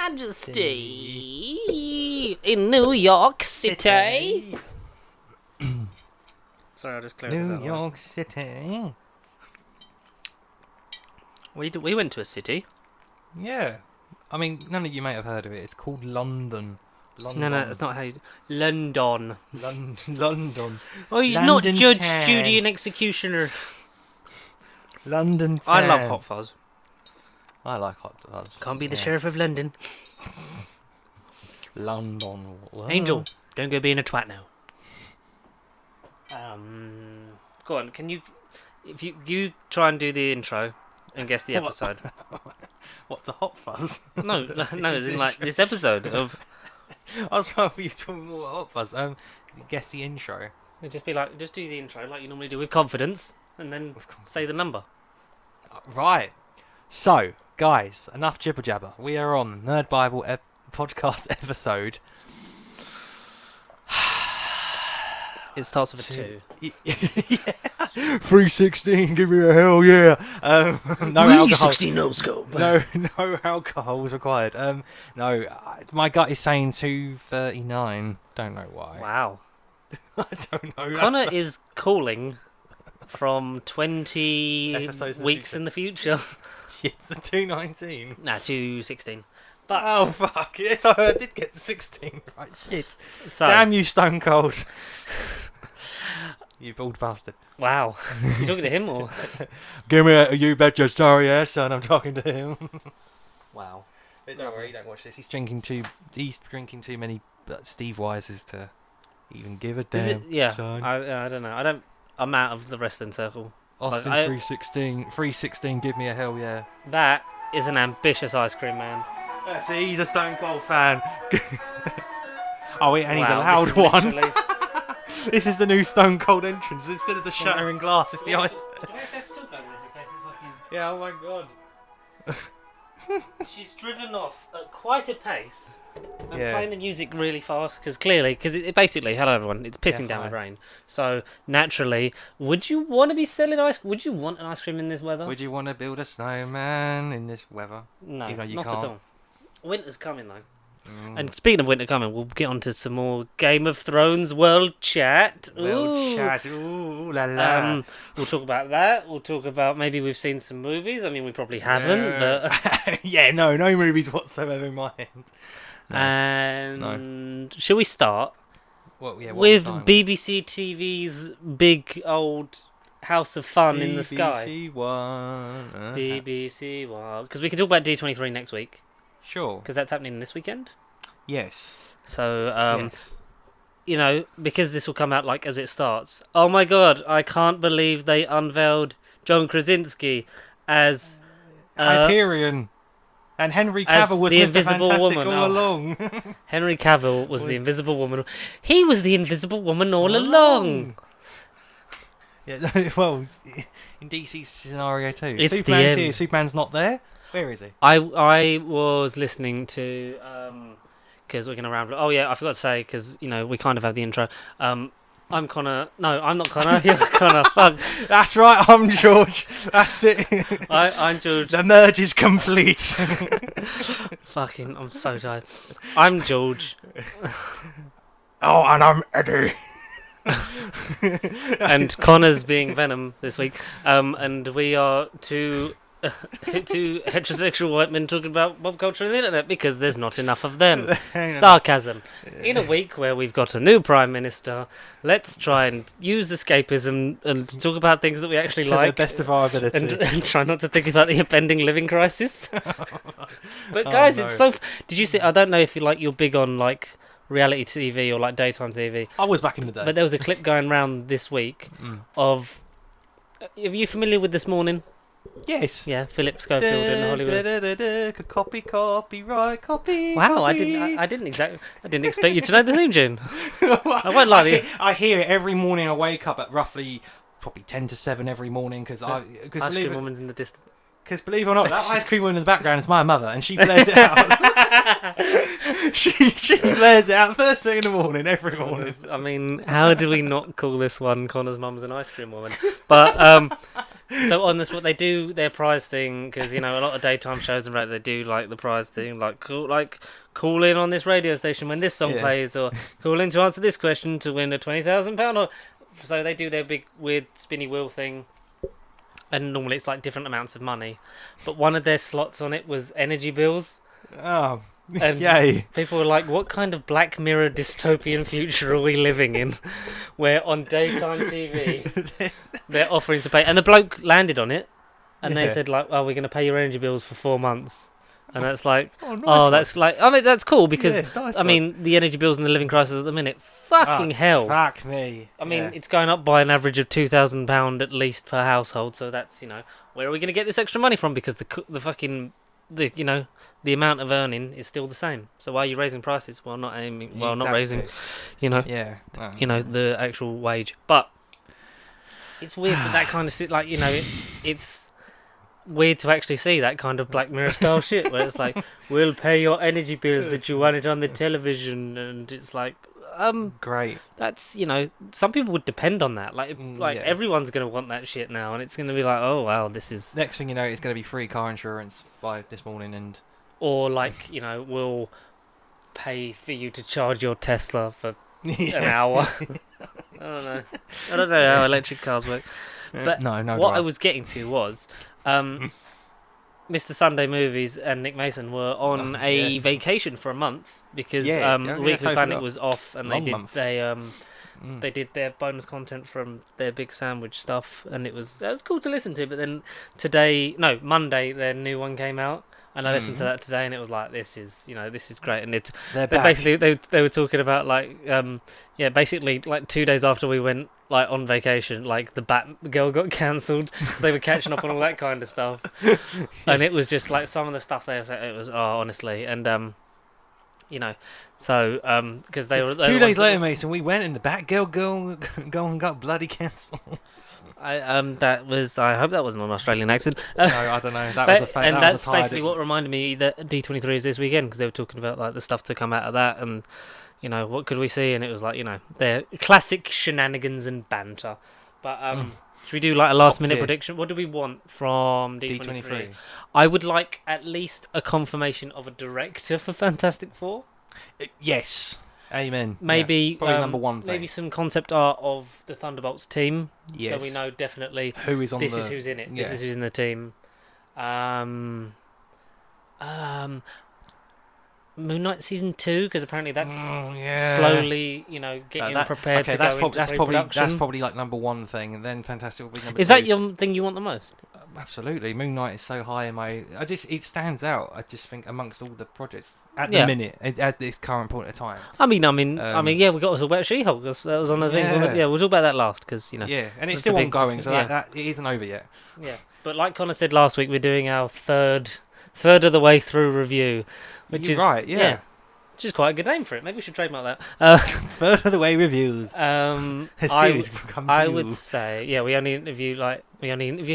Majesty in New York City. Sorry, I'll just clear this out. New York City. We went to a city. Yeah. I mean, none of you may have heard of it. It's called London. No, that's not how you... London. London. Oh, he's London not Judge town. Judy and Executioner. London town. I love Hot Fuzz. I like Hot Fuzz. Can't be the Sheriff of London. London. Angel, don't go being a twat now. Go on, can you... If you try and do the intro and guess the episode. What's a Hot Fuzz? No, as in like this episode of... I was hoping you were talking about Hot Fuzz. Guess the intro. It'd just be like, just do the intro like you normally do with confidence and then say the number. Right. So, guys, enough jibber jabber. We are on Nerd Bible podcast episode. It starts with a 2. Yeah. 316, give me a hell yeah. No alcohol. 360 no scope. No alcohol was required. My gut is saying 239. Don't know why. Wow. I don't know. Connor is calling from 20 Episodes weeks in the future. It's a 219. Nah, 216. But Oh fuck! Yes, I did get to 16. Right, shit. so, Damn you, Stone Cold. You bald bastard. wow. You talking to him or? Give me a you bet your sorry ass son. I'm talking to him. Wow. Don't worry, don't watch this. He's drinking too many Steve Wises to even give a damn. Yeah. son. I don't know. I'm out of the wrestling circle. Austin like, 316. Give me a hell yeah. That is an ambitious ice cream man. See, he's a Stone Cold fan. Oh, and he's a Wow, loud this is one. literally- This is the new Stone Cold entrance. Instead of the shattering glass, it's the ice. Do I have to talk over this in case it fucking... Yeah, oh my god. She's driven off at quite a pace and Yeah. playing the music really fast because it basically, hello everyone, it's pissing Yeah, down hi. with rain. So naturally, would you want to be selling ice? Would you want an ice cream in this weather? Would you want to build a snowman in this weather? No, Even though you not can't. at all. Winter's coming though. Mm. And speaking of winter coming, we'll get on to some more Game of Thrones world chat. Well, Ooh. chat. Ooh la la. We'll talk about that. We'll talk about maybe we've seen some movies. I mean, we probably haven't, but Yeah, no movies whatsoever in my hand. and shall we start What with BBC TV's big old House of Fun in the Sky? BBC One. BBC One, because we can talk about D23 next week Sure. because that's happening this weekend. Yes. So Yes. you know, because this will come out like as it starts. Oh my god, I can't believe they unveiled John Krasinski as Hyperion. And Henry as Cavill was the Mr. Invisible Fantastic Woman. all Oh. along. Henry Cavill was the Was- Invisible Woman. He was the Invisible Woman all along. Yeah, well, in DC's scenario too. It's the Superman's end. here. Superman's not there. Where is he? I was listening to because we're gonna ramble. Oh yeah, I forgot to say because you know we kind of have the intro. I'm Connor. No, I'm not Connor. You're Connor. Fuck. That's right. I'm George. That's it. I'm George. The merge is complete. Fucking, I'm so tired. I'm George, Oh, and I'm Eddie. and Connor's being Venom this week. And we are two heterosexual white men talking about pop culture on the internet because there's not enough of them. Sarcasm. In a week where we've got a new prime minister, let's try and use escapism and talk about things that we actually To like. the best of our ability. and try not to think about the impending living crisis. But guys, no. it's so. Did you see? I don't know if you're big on like reality TV or like daytime TV, I was back in the day. but there was a clip going around this week of. Are you familiar with This Morning? Yes. Yeah, Philip Schofield in Hollywood. Copyright, copy. Wow, I copy. didn't expect you to know the theme tune. I won't lie to you. I hear it every morning. I wake up at roughly probably 10 to 7 every morning because Ice Cream Woman's in the distance. believe it or not, that ice cream woman in the background is my mother, and she blares it out. she blares it out first thing in the morning, every morning. I mean, how do we not call this one Connor's Mum's an Ice Cream Woman? But So on the spot, they do their prize thing because a lot of daytime shows and radio they do like the prize thing, like call in on this radio station when this song Yeah. plays, or call in to answer this question to win a £20,000. Or so they do their big weird spinny wheel thing, and normally it's like different amounts of money. But one of their slots on it was energy bills. Oh, And yay! people were like, "What kind of Black Mirror dystopian future are we living in?" Where on daytime TV they're offering to pay, and the bloke landed on it, and they Yeah. said like, "Oh, we're going to pay your energy bills for 4 months," and that's like, Oh, nice "Oh, one. that's like, I mean, that's cool because Yeah, nice I one. mean, the energy bills and the living crisis at the minute, fucking hell. Fuck me. I mean, Yeah. it's going up by an average of £2,000 at least per household, so that's where are we going to get this extra money from? Because the amount of earning is still the same. So why are you raising prices? Well, not aiming. Well, not raising. Yeah. The actual wage. But it's weird that kind of shit. Like it's weird to actually see that kind of Black Mirror style shit where it's like, we'll pay your energy bills that you wanted on the television, and it's like, Great. that's some people would depend on that. Like Yeah. everyone's gonna want that shit now, and it's gonna be like, oh wow, this is. Next thing you know, it's going to be free car insurance by this morning, and Or like we'll pay for you to charge your Tesla for an hour. I don't know how electric cars work. But no. what I drive. was getting to was, Mr. Sunday Movies and Nick Mason were on a vacation for a month because Weekly totally Planet forgot. was off, and Long month. they did their bonus content from their big sandwich stuff, and that was cool to listen to. But then Monday, their new one came out. And I listened to that today, and it was like, this is great. And They're they back. basically they were talking about like basically like 2 days after we went like on vacation, like the Batgirl got cancelled, so they were catching up on all that kind of stuff. And it was just like some of the stuff they were saying, it was honestly, and so because they were 2 days later, Mason, we went and the Batgirl go and got bloody cancelled. I hope that wasn't an Australian accent. No, I don't know. That But- was a and that that's was a tie, basically didn't what reminded me that D23 is this weekend, because they were talking about like the stuff to come out of that, and what could we see, and it was like they're classic shenanigans and banter. But should we do like a last minute tier. prediction? What do we want from D23? D23. I would like at least a confirmation of a director for Fantastic Four. Yes. Amen. Maybe Yeah. Probably number one thing. Maybe some concept art of the Thunderbolts team, Yes. so we know definitely who is on this the. is who's in it. yeah. This is who's in the team. Moon Knight season 2, because apparently that's slowly, getting prepared to go into pre-production. That's probably like number one thing, and then Fantastic will be number Is two. that your thing you want the most? Absolutely, Moon Knight is so high in my. It stands out. I just think amongst all the projects at Yeah. the minute, as this current point of time. I mean, yeah, we got to talk about She-Hulk. That was one of the things. Yeah. We'll talk about that last, because Yeah, and it's that's a still big ongoing, so yeah. that it isn't over yet. Yeah, but like Connor said last week, we're doing our third of the way through review, which You're is right, yeah. which is quite a good name for it. Maybe we should trademark that. Third of the way reviews. A I would say, we only interview.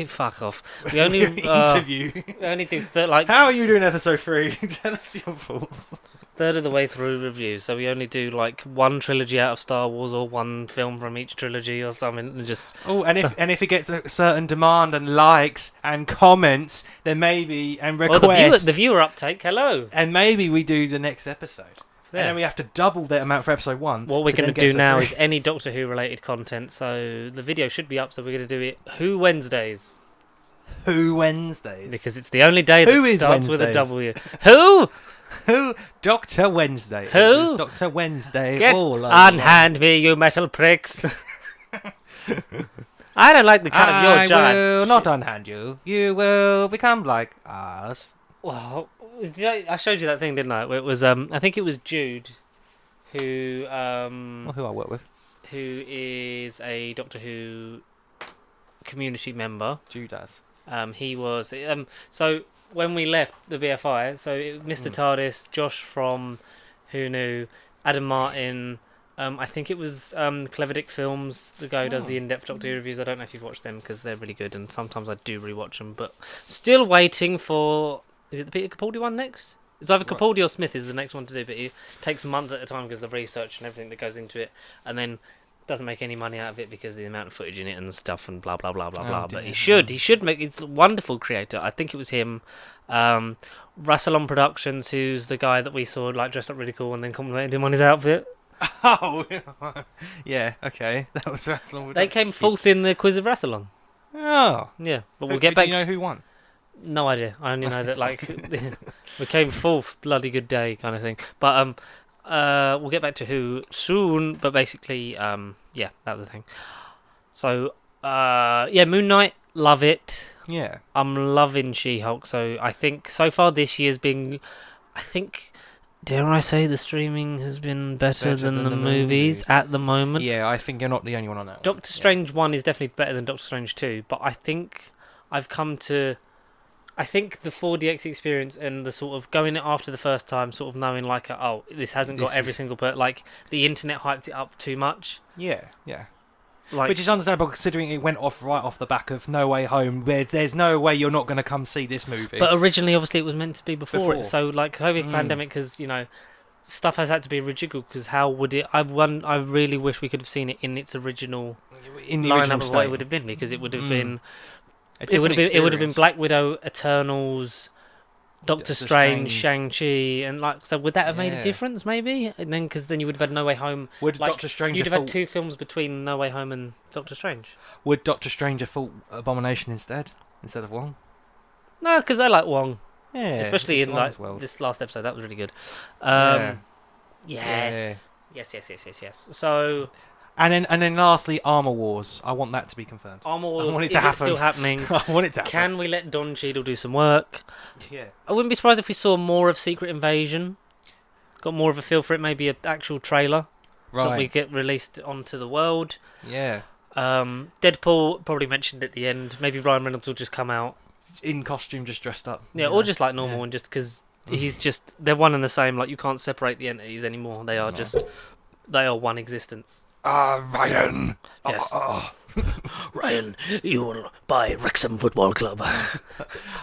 Fuck off. We only interview. We only do How are you doing episode 3? Tell us your thoughts. third of the way through reviews. So we only do like one trilogy out of Star Wars, or one film from each trilogy, or something. And just If it gets a certain demand and likes and comments, then maybe and requests. the viewer uptake. Hello. And maybe we do the next episode. Yeah. And then we have to double the amount for episode 1. What we're to going to then get do to now 3. is any Doctor Who related content. So the video should be up. So we're going to do it Who Wednesdays, Who Wednesdays. because it's the only day that Who is starts with a Wednesdays? W. Who? Who? Dr. Wednesday. Who? It was Dr. Wednesday. Get all over. unhand me, you metal pricks. I don't like the cut of your I giant. will not unhand you. You will become like us. Well, I showed you that thing, didn't I? Where it was, I think it was Jude, who Who I work with. who is a Doctor Who community member. Judas. He was so when we left the BFI, so it was Mr. TARDIS, Josh from Who Knew, Adam Martin. I think it was Clever Dick Films, the guy who does the in-depth Doctor Who reviews. I don't know if you've watched them, because they're really good, and sometimes I do rewatch them. But still waiting for. Is it the Peter Capaldi one next? It's either Capaldi or Smith is the next one to do, but it takes months at a time because of the research and everything that goes into it. And then doesn't make any money out of it because of the amount of footage in it and stuff and blah blah blah blah Oh, blah. dear. But he should make. It's a wonderful creator. I think it was him. Rassilon Productions, who's the guy that we saw like dressed up really cool and then complimented him on his outfit. Oh, yeah, okay. That was Rassilon. They came fourth in the quiz of Rassilon. Oh. Yeah, but we'll get back. Do you know who won? No idea. I only know that like we came fourth, bloody good day kind of thing. But we'll get back to who soon. But basically, yeah, that was the thing. So yeah, Moon Knight, love it. Yeah. I'm loving She-Hulk. So I think so far this year's been, I think. Dare I say the streaming has been better than the movies at the moment? Yeah, I think you're not the only one on that. Doctor Strange 1 is definitely better than Doctor Strange 2, but I think I've come to... I think the 4DX experience and the sort of going it after the first time, sort of knowing like, oh, this hasn't got every single... like, the internet hyped it up too much. Yeah, yeah. Like, which is understandable considering it went off right off the back of No Way Home, where there's no way you're not going to come see this movie. But originally, obviously, it was meant to be before it. So, like, COVID pandemic, because, you know, stuff has had to be rejiggled, because how would it... I really wish we could have seen it in its original lineup of what it would have been, because it would have been... It would have been Black Widow, Eternals... Doctor Strange, Shang-Chi, and like, so would that have made a difference, maybe? And then, because then you would have had No Way Home. Would like, Doctor Strange you'd have had 2 films between No Way Home and Doctor Strange. Would Doctor Strange have fought Abomination instead of Wong? No, because I like Wong. Yeah, especially in like this last episode, that was really good. Yes. So. And then lastly, Armor Wars. I want that to be confirmed. Armor Wars, I want it is to it happen. still happening? I want it to happen. Can we let Don Cheadle do some work? Yeah. I wouldn't be surprised if we saw more of Secret Invasion. Got more of a feel for it, maybe an actual trailer that we get released onto the world. Yeah. Deadpool probably mentioned at the end. Maybe Ryan Reynolds will just come out in costume, just dressed up. Yeah, or just like normal, and just because he's just they're one and the same. Like you can't separate the entities anymore. They are they are one existence. Ryan. Yes. Ryan, you will buy Wrexham Football Club.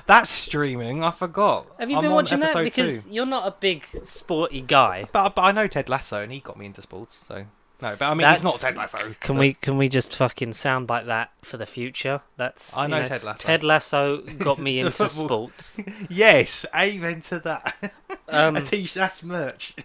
That's streaming. I forgot. Have you been watching that? Because you're not a big sporty guy. But I know Ted Lasso, and he got me into sports. So no, but I mean, he's not Ted Lasso. Can we just fucking soundbite that for the future? I know Ted Lasso. Ted Lasso got me into sports. Yes, amen to that. That's merch.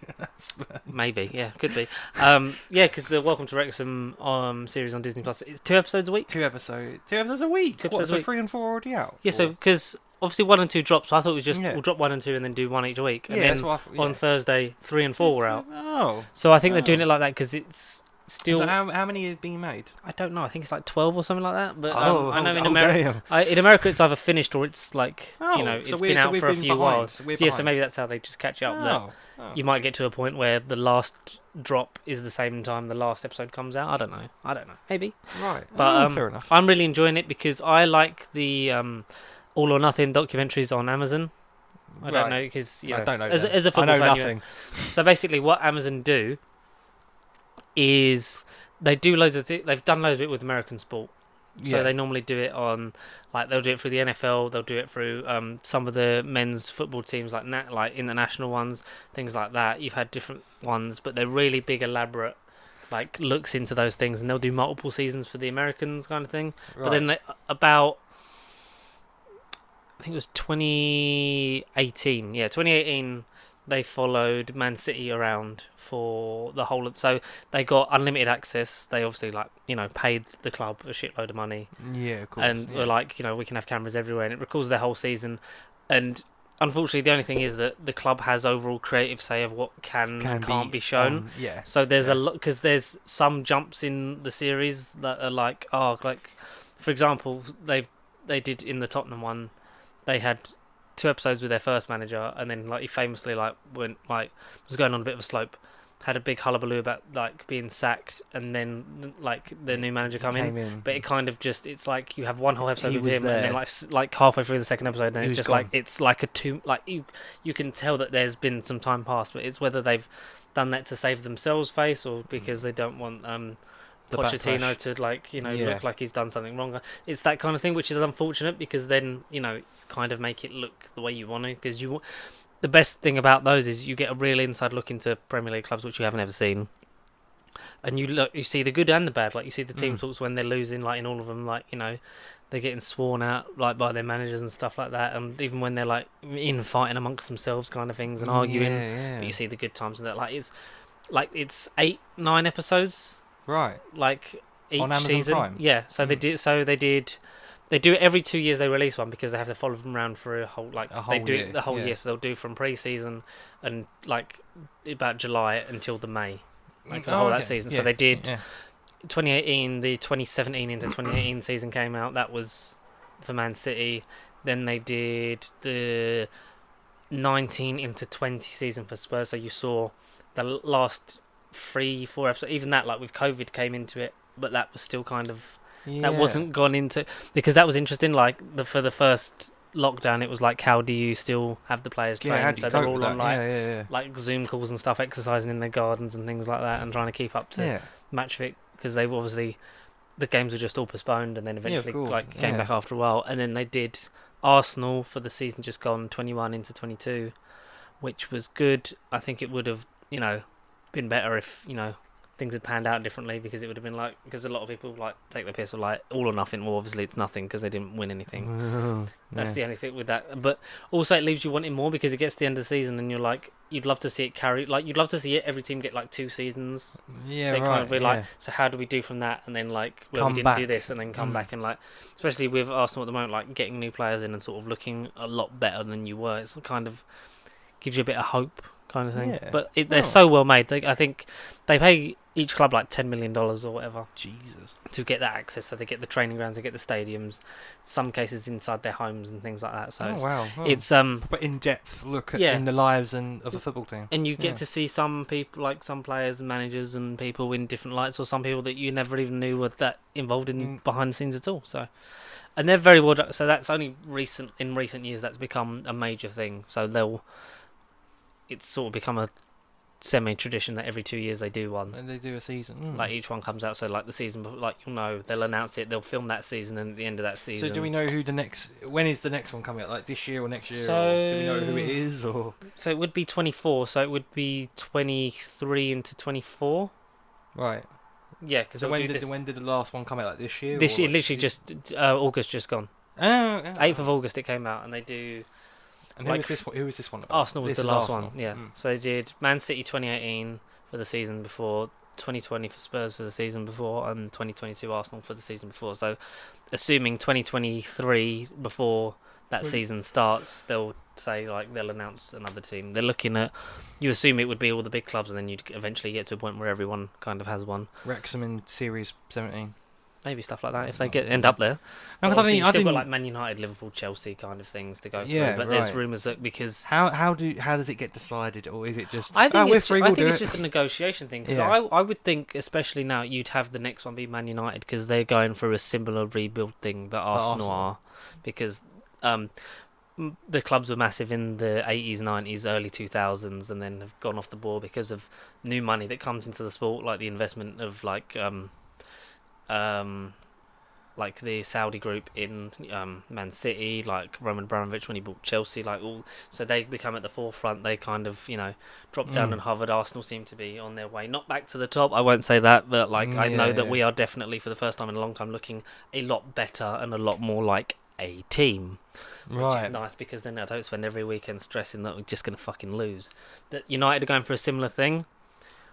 Maybe, yeah, could be. Yeah, because the Welcome to Wrexham series on Disney Plus, it's 2 episodes a week. 2 episodes a week. 2 episodes a week. 3 and 4 already out? Yeah, so because obviously 1 and 2 dropped, so I thought it was just we'll drop 1 and 2 and then do 1 each week. And then on Thursday, 3 and 4 were out. Oh. So I think they're doing it like that because it's still. So how many are being made? I don't know. I think it's like 12 or something like that. But I know in America it's either finished or it's like it's been out for a few while. So maybe that's how they just catch up. You might get to a point where the last drop is the same time the last episode comes out. I don't know. Maybe. Right. But fair enough. I'm really enjoying it because I like the All or Nothing documentaries on Amazon. I don't know because I don't know as a football fan, nothing. So basically, what Amazon do is they do loads of they've done loads of it with American sport. So they normally do it on, like they'll do it through the NFL, they'll do it through some of the men's football teams, like international ones, things like that. You've had different ones, but they're really big, elaborate, like looks into those things, and they'll do multiple seasons for the Americans kind of thing. Right. But then I think it was 2018. Yeah, 2018. They followed Man City around for the whole of... So they got unlimited access. They obviously, paid the club a shitload of money. Yeah, of course. And were like, we can have cameras everywhere. And it records their whole season. And unfortunately, the only thing is that the club has overall creative say of what can and can't be shown. So there's a lot... Because there's some jumps in the series that are like... for example, they did in the Tottenham one, they had 2 episodes with their first manager, and then he famously went was going on a bit of a slope, had a big hullabaloo about being sacked, and then the new manager came in. But it kind of just it's like you have one whole episode with him, and then halfway through the second episode, and it's just gone. It's like a two you can tell that there's been some time passed, but it's whether they've done that to save themselves face or because they don't want Pochettino to look like he's done something wrong. It's that kind of thing, which is unfortunate because then kind of make it look the way you want to. Because the best thing about those is you get a real inside look into Premier League clubs which you haven't ever seen, and you see the good and the bad. Like you see the team talks when they're losing, like in all of them, like they're getting sworn out like by their managers and stuff like that, and even when they're like infighting amongst themselves, kind of things, and arguing. Yeah. But you see the good times and that. It's 8-9 episodes, Right. like each On Amazon season. Prime? Yeah. So they did. They do it every 2 years. They release one because they have to follow them around for a whole they do year. it the whole year. So they'll do from pre-season and like about July until the May, like the whole that season. Yeah. So they did. Yeah. 2018, the 2017 into 2018 season came out. That was for Man City. Then they did the 19 into 20 season for Spurs. So you saw the last 3-4 episodes. Even that, like with COVID, came into it, but that was still kind of that wasn't gone into, because that was interesting. Like for the first lockdown, it was like, how do you still have the players trained? So they're all on like Zoom calls and stuff, exercising in their gardens and things like that, and trying to keep up to match fit, because they were obviously the games were just all postponed, and then eventually came back after a while. And then they did Arsenal for the season just gone, 21 into 22, which was good. I think it would have been better if things had panned out differently, because it would have been like, because a lot of people like take the piss of like all or nothing. Well, obviously it's nothing because they didn't win anything. That's the only thing with that. But also it leaves you wanting more, because it gets to the end of the season and you're like, you'd love to see it carry, like you'd love to see every team get like 2 seasons. Yeah, so it right. kind of be like, so how do we do from that, and then like, well, we didn't do this, and then come back, and like, especially with Arsenal at the moment, like getting new players in and sort of looking a lot better than you were. It's kind of gives you a bit of hope, kind of thing. Yeah. But they're so well made. I think they pay each club like $10 million or whatever. Jesus. To get that access, so they get the training grounds, they get the stadiums, some cases inside their homes and things like that. So it's but in depth look at in the lives of a football team, and you get to see some people, like some players and managers and people in different lights, or some people that you never even knew were that involved in behind the scenes at all. So, and they're very well done. So that's only in recent years that's become a major thing. So it's sort of become a semi-tradition that every 2 years they do one. And they do a season. Like each one comes out, so like the season, like they'll announce it, they'll film that season, and at the end of that season. So do we know when is the next one coming out? Like this year or next year? So or do we know who it is? Or so it would be 24. So it would be 23 into 24. Right. Yeah, because so when did the last one come out? Like this year? This year, literally just August just gone. 8th of August it came out, and they do. And who was this one about? Arsenal was the last one, yeah. So they did Man City 2018 for the season before, 2020 for Spurs for the season before, and 2022 Arsenal for the season before. So assuming 2023, before that season starts, they'll say, like, they'll announce another team. They're looking at, you assume it would be all the big clubs, and then you'd eventually get to a point where everyone kind of has one. Wrexham in Series 17. Maybe stuff like that if they end up there. Because you've still got like Man United, Liverpool, Chelsea kind of things to go through. But there's rumours that because how does it get decided, or is it just I think it's just a negotiation thing, because I would think, especially now, you'd have the next one be Man United, because they're going through a similar rebuild thing that Arsenal are, because the clubs were massive in the 80s, 90s, early 2000s, and then have gone off the board because of new money that comes into the sport, like the investment of like the Saudi group in Man City, like Roman Abramovich when he bought Chelsea, so they become at the forefront. They kind of dropped down and hovered. Arsenal seem to be on their way, not back to the top, I won't say that, but I know that we are definitely for the first time in a long time looking a lot better and a lot more like a team, which is nice, because then I don't spend every weekend stressing that we're just going to fucking lose. That United are going for a similar thing,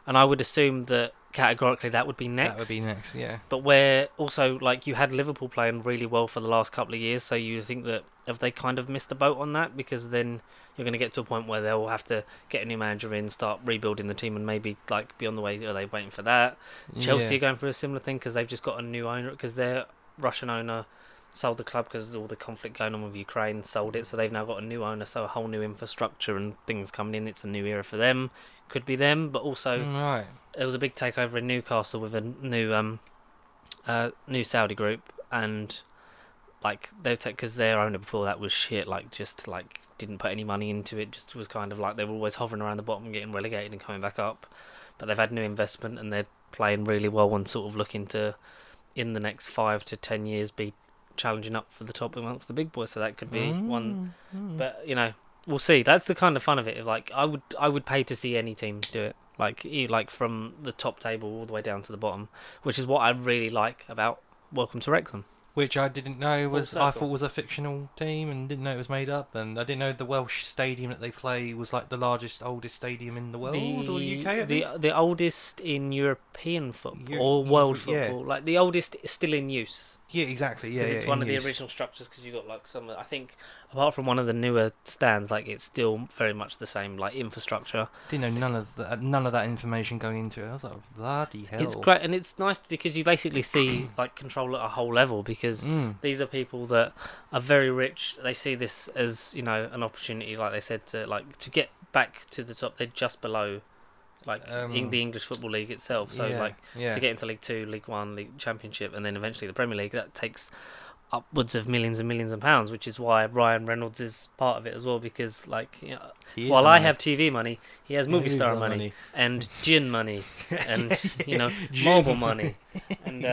and I would assume that categorically that would be next. That would be next, yeah. But where also, like, you had Liverpool playing really well for the last couple of years, so you think that have they kind of missed the boat on that, because then you're going to get to a point where they'll have to get a new manager in, start rebuilding the team, and maybe like be on the way. Are they waiting for that? Chelsea are going through a similar thing, because they've just got a new owner, because their Russian owner sold the club because all the conflict going on with Ukraine, sold it, so they've now got a new owner, so a whole new infrastructure and things coming in. It's a new era for them. Could be them, but also there was a big takeover in Newcastle with a new Saudi group, and like they take, because their owner before that was shit, like just like didn't put any money into it, just was kind of like they were always hovering around the bottom and getting relegated and coming back up. But they've had new investment, and they're playing really well and sort of looking to, in the next 5 to 10 years, be challenging up for the top amongst the big boys. So that could be one, but we'll see. That's the kind of fun of it. Like I would pay to see any team do it. like from the top table all the way down to the bottom, which is what I really like about Welcome to Wrexham. Which I didn't know was. I circle. thought was a fictional team, and didn't know it was made up. And I didn't know the Welsh stadium that they play was like the largest, oldest stadium in the world or UK at least. The oldest in European football or Eu- world yeah. football, like the oldest is still in use. Yeah, exactly. Yeah, Because yeah, it's one in of the use. original structures. Because you got like some, I think, apart from one of the newer stands, like it's still very much the same like infrastructure. Didn't know none of that information going into it. I was like, bloody hell. It's great, and it's nice because you basically see like control at a whole level. Because these are people that are very rich. They see this as an opportunity, like they said, to get back to the top. They're just below. In the English Football League itself, so to get into League 2, League 1, League Championship, and then eventually the Premier League, that takes upwards of millions and millions of pounds, which is why Ryan Reynolds is part of it as well, because while I have TV money, he has movie star money and gin money and marble money and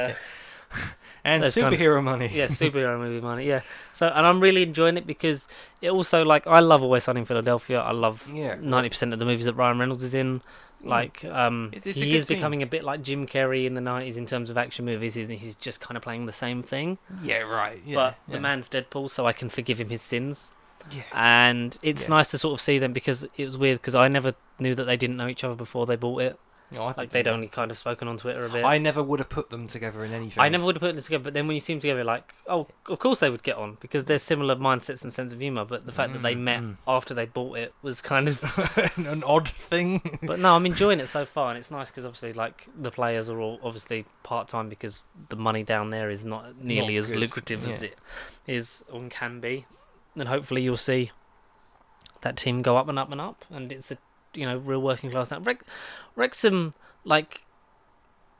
and superhero money. Yeah, superhero movie money. Yeah. So, and I'm really enjoying it because it also I love Always Sunny in Philadelphia. I love 90% of the movies that Ryan Reynolds is in. He is becoming a bit like Jim Carrey in the 90s in terms of action movies. He's just kind of playing the same thing. Yeah, right. Yeah, but the man's Deadpool, so I can forgive him his sins. Yeah. And it's nice to sort of see them, because it was weird because I never knew that they didn't know each other before they bought it. No, they'd only kind of spoken on Twitter a bit. I never would have put them together in anything. I never would have put them together, but then when you see them together, of course they would get on, because they're similar mindsets and sense of humour, but the fact that they met after they bought it was kind of an odd thing. But no, I'm enjoying it so far, and it's nice because obviously the players are all obviously part-time, because the money down there is not nearly as lucrative as it is and can be. And hopefully you'll see that team go up and up and up, and it's a real working class now. Wrexham,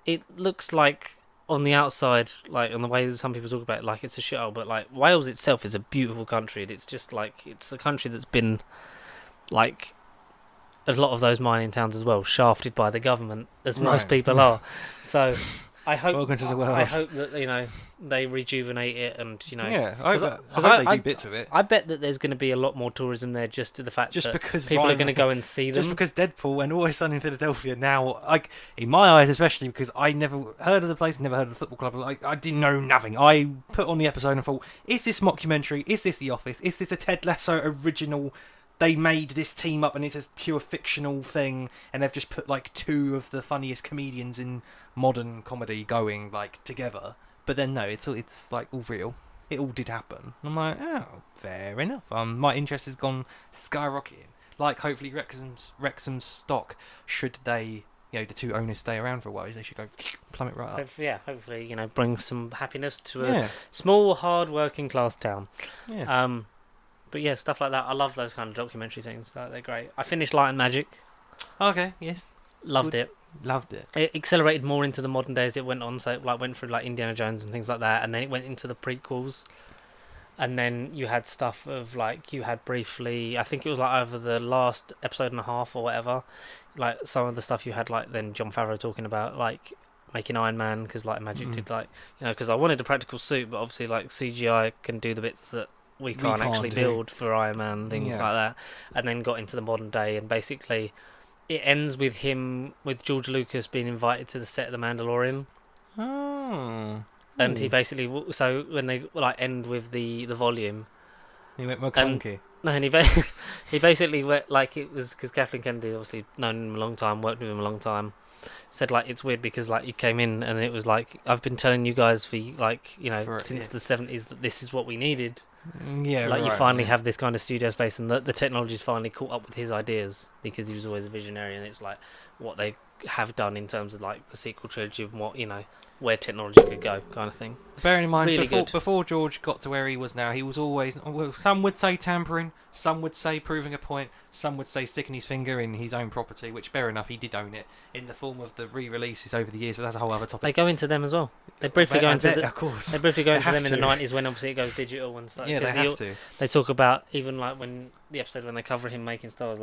it looks like on the outside, on the way that some people talk about it, it's a shithole, but Wales itself is a beautiful country. It's just it's a country that's been a lot of those mining towns as well, shafted by the government, as most people are. So I hope welcome to the world. I hope that they rejuvenate it, and I hope they do bits of it. I bet that there's going to be a lot more tourism there, just to the fact that because people are going to go and see them. Just because Deadpool and Always Sunny in Philadelphia now, in my eyes especially, because I never heard of the place, never heard of the football club. I didn't know nothing. I put on the episode and thought, is this mockumentary? Is this The Office? Is this a Ted Lasso original? They made this team up and it's a pure fictional thing, and they've just put two of the funniest comedians in modern comedy going together. But then no, it's all real. It all did happen. I'm like, oh, fair enough. My interest has gone skyrocketing. Hopefully Wrexham's stock, should they, the two owners stay around for a while, they should go plummet right up. Hopefully, bring some happiness to a small, hard working class town. Yeah. But yeah, stuff like that. I love those kind of documentary things. They're great. I finished Light and Magic. Okay. Yes. Loved it. Loved it. It accelerated more into the modern day as it went on. So it went through Indiana Jones and things like that, and then it went into the prequels. And then you had stuff of you had briefly, I think it was over the last episode and a half or whatever, some of the stuff you had then Jon Favreau talking about making Iron Man, because Light and Magic did because I wanted a practical suit, but obviously CGI can do the bits that we can't actually build for Iron Man, things like that. And then got into the modern day, and basically it ends with George Lucas being invited to the set of The Mandalorian. Oh. And he basically, so when they end with the volume, he went McClunky. No, and he basically went it was because Kathleen Kennedy, obviously known him a long time, worked with him a long time, said it's weird because he came in and it was I've been telling you guys for since the 70s that this is what we needed. Yeah, you finally have this kind of studio space, and the technology's finally caught up with his ideas, because he was always a visionary, and it's what they have done in terms of the sequel trilogy and what where technology could go, kind of thing. Bearing in mind, really before George got to where he was now, he was always, some would say tampering, some would say proving a point, some would say sticking his finger in his own property, which, fair enough, he did own it in the form of the re-releases over the years, but that's a whole other topic. They go into them as well. They briefly go into of course. They briefly go into them in the 90s, when obviously it goes digital and stuff. Yeah, they have to. They talk about, even when the episode when they cover him making stars,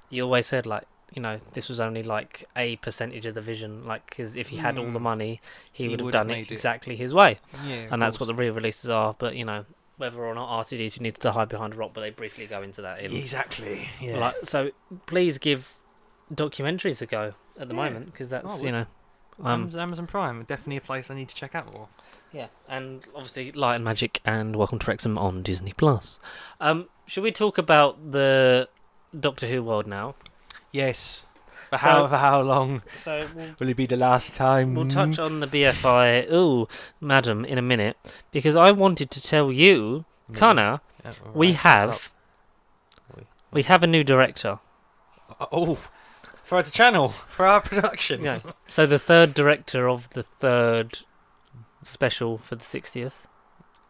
you always said this was only a percentage of the vision, because if he had all the money, he would have done it exactly his way. Yeah, and that's what the re-releases are. But whether or not R2D2 needs to hide behind a rock, but they briefly go into that. Exactly. Yeah. So please give documentaries a go at the Yeah. moment, because that's, Oh, you know... Amazon Prime, definitely a place I need to check out more. Yeah, and obviously Light and Magic and Welcome to Wrexham on Disney+. Should we talk about the Doctor Who world now? Yes. For So- how long So will it be the last time? we'll touch on the BFI, madam, in a minute, because I wanted to tell you, Yeah. Connor, Yeah, all we right, what's have up? we have a new director. Oh, for the channel, for our production. Yeah. So the third director of the third special for the 60th.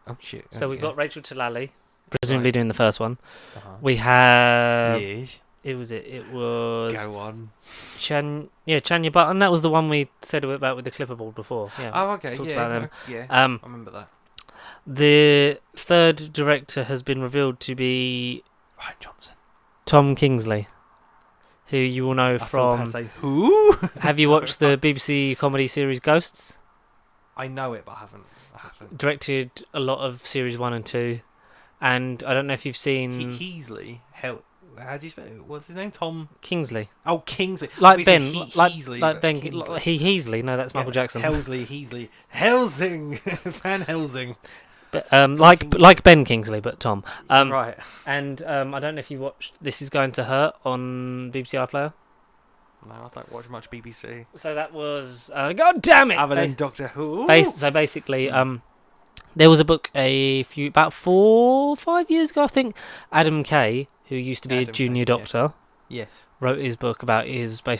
Oh shit. So we've yeah. got Rachel Talali, presumably Right. doing the first one. Uh-huh. We have... Yes. It was Go on. Chanya Button. That was the one we said about with the clipperboard before. Yeah. Oh, okay. talked Yeah. about them. Yeah. I Um, remember that. the third director has been revealed to be Ryan Johnson. Tom Kingsley, who you will know I thought from... I'd say who? Have you watched the BBC comedy series Ghosts? I know it, but I haven't. Directed a lot of series 1 and 2, and I don't know if you've seen Heasley. How do you spell it? What's his name? Tom. Kingsley, Oh, Kingsley. like Obviously, Ben, Heasley, like but Ben, Kingsley. Heasley. No, that's Michael Yeah, Jackson. Helsley, Heasley, Helsing, Van Helsing. But, like Ben Kingsley, but Tom. Right. And I don't know if you watched This Is Going to Hurt on BBC iPlayer. No, I don't watch much BBC. So that was God damn it! Other than Doctor Who. So basically, there was a book about 4 or 5 years ago, I think. Adam Kay, who used to be a Adam junior Kay, yeah. doctor, Yes. wrote his book about his like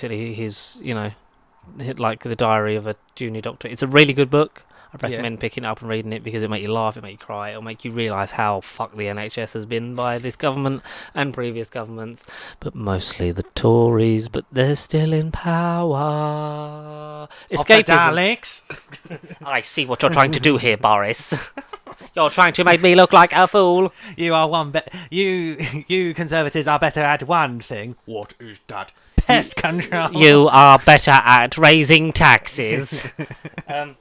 the diary of a junior doctor. It's a really good book. I recommend picking it up and reading it because it'll make you laugh, it'll make you cry, it'll make you realise how fucked the NHS has been by this government and previous governments, but mostly the Tories, but they're still in power. Escapism. Daleks. I see what you're trying to do here, Boris. You're trying to make me look like a fool. You are one you Conservatives are better at one thing. What is that? Pest control. You are better at raising taxes. And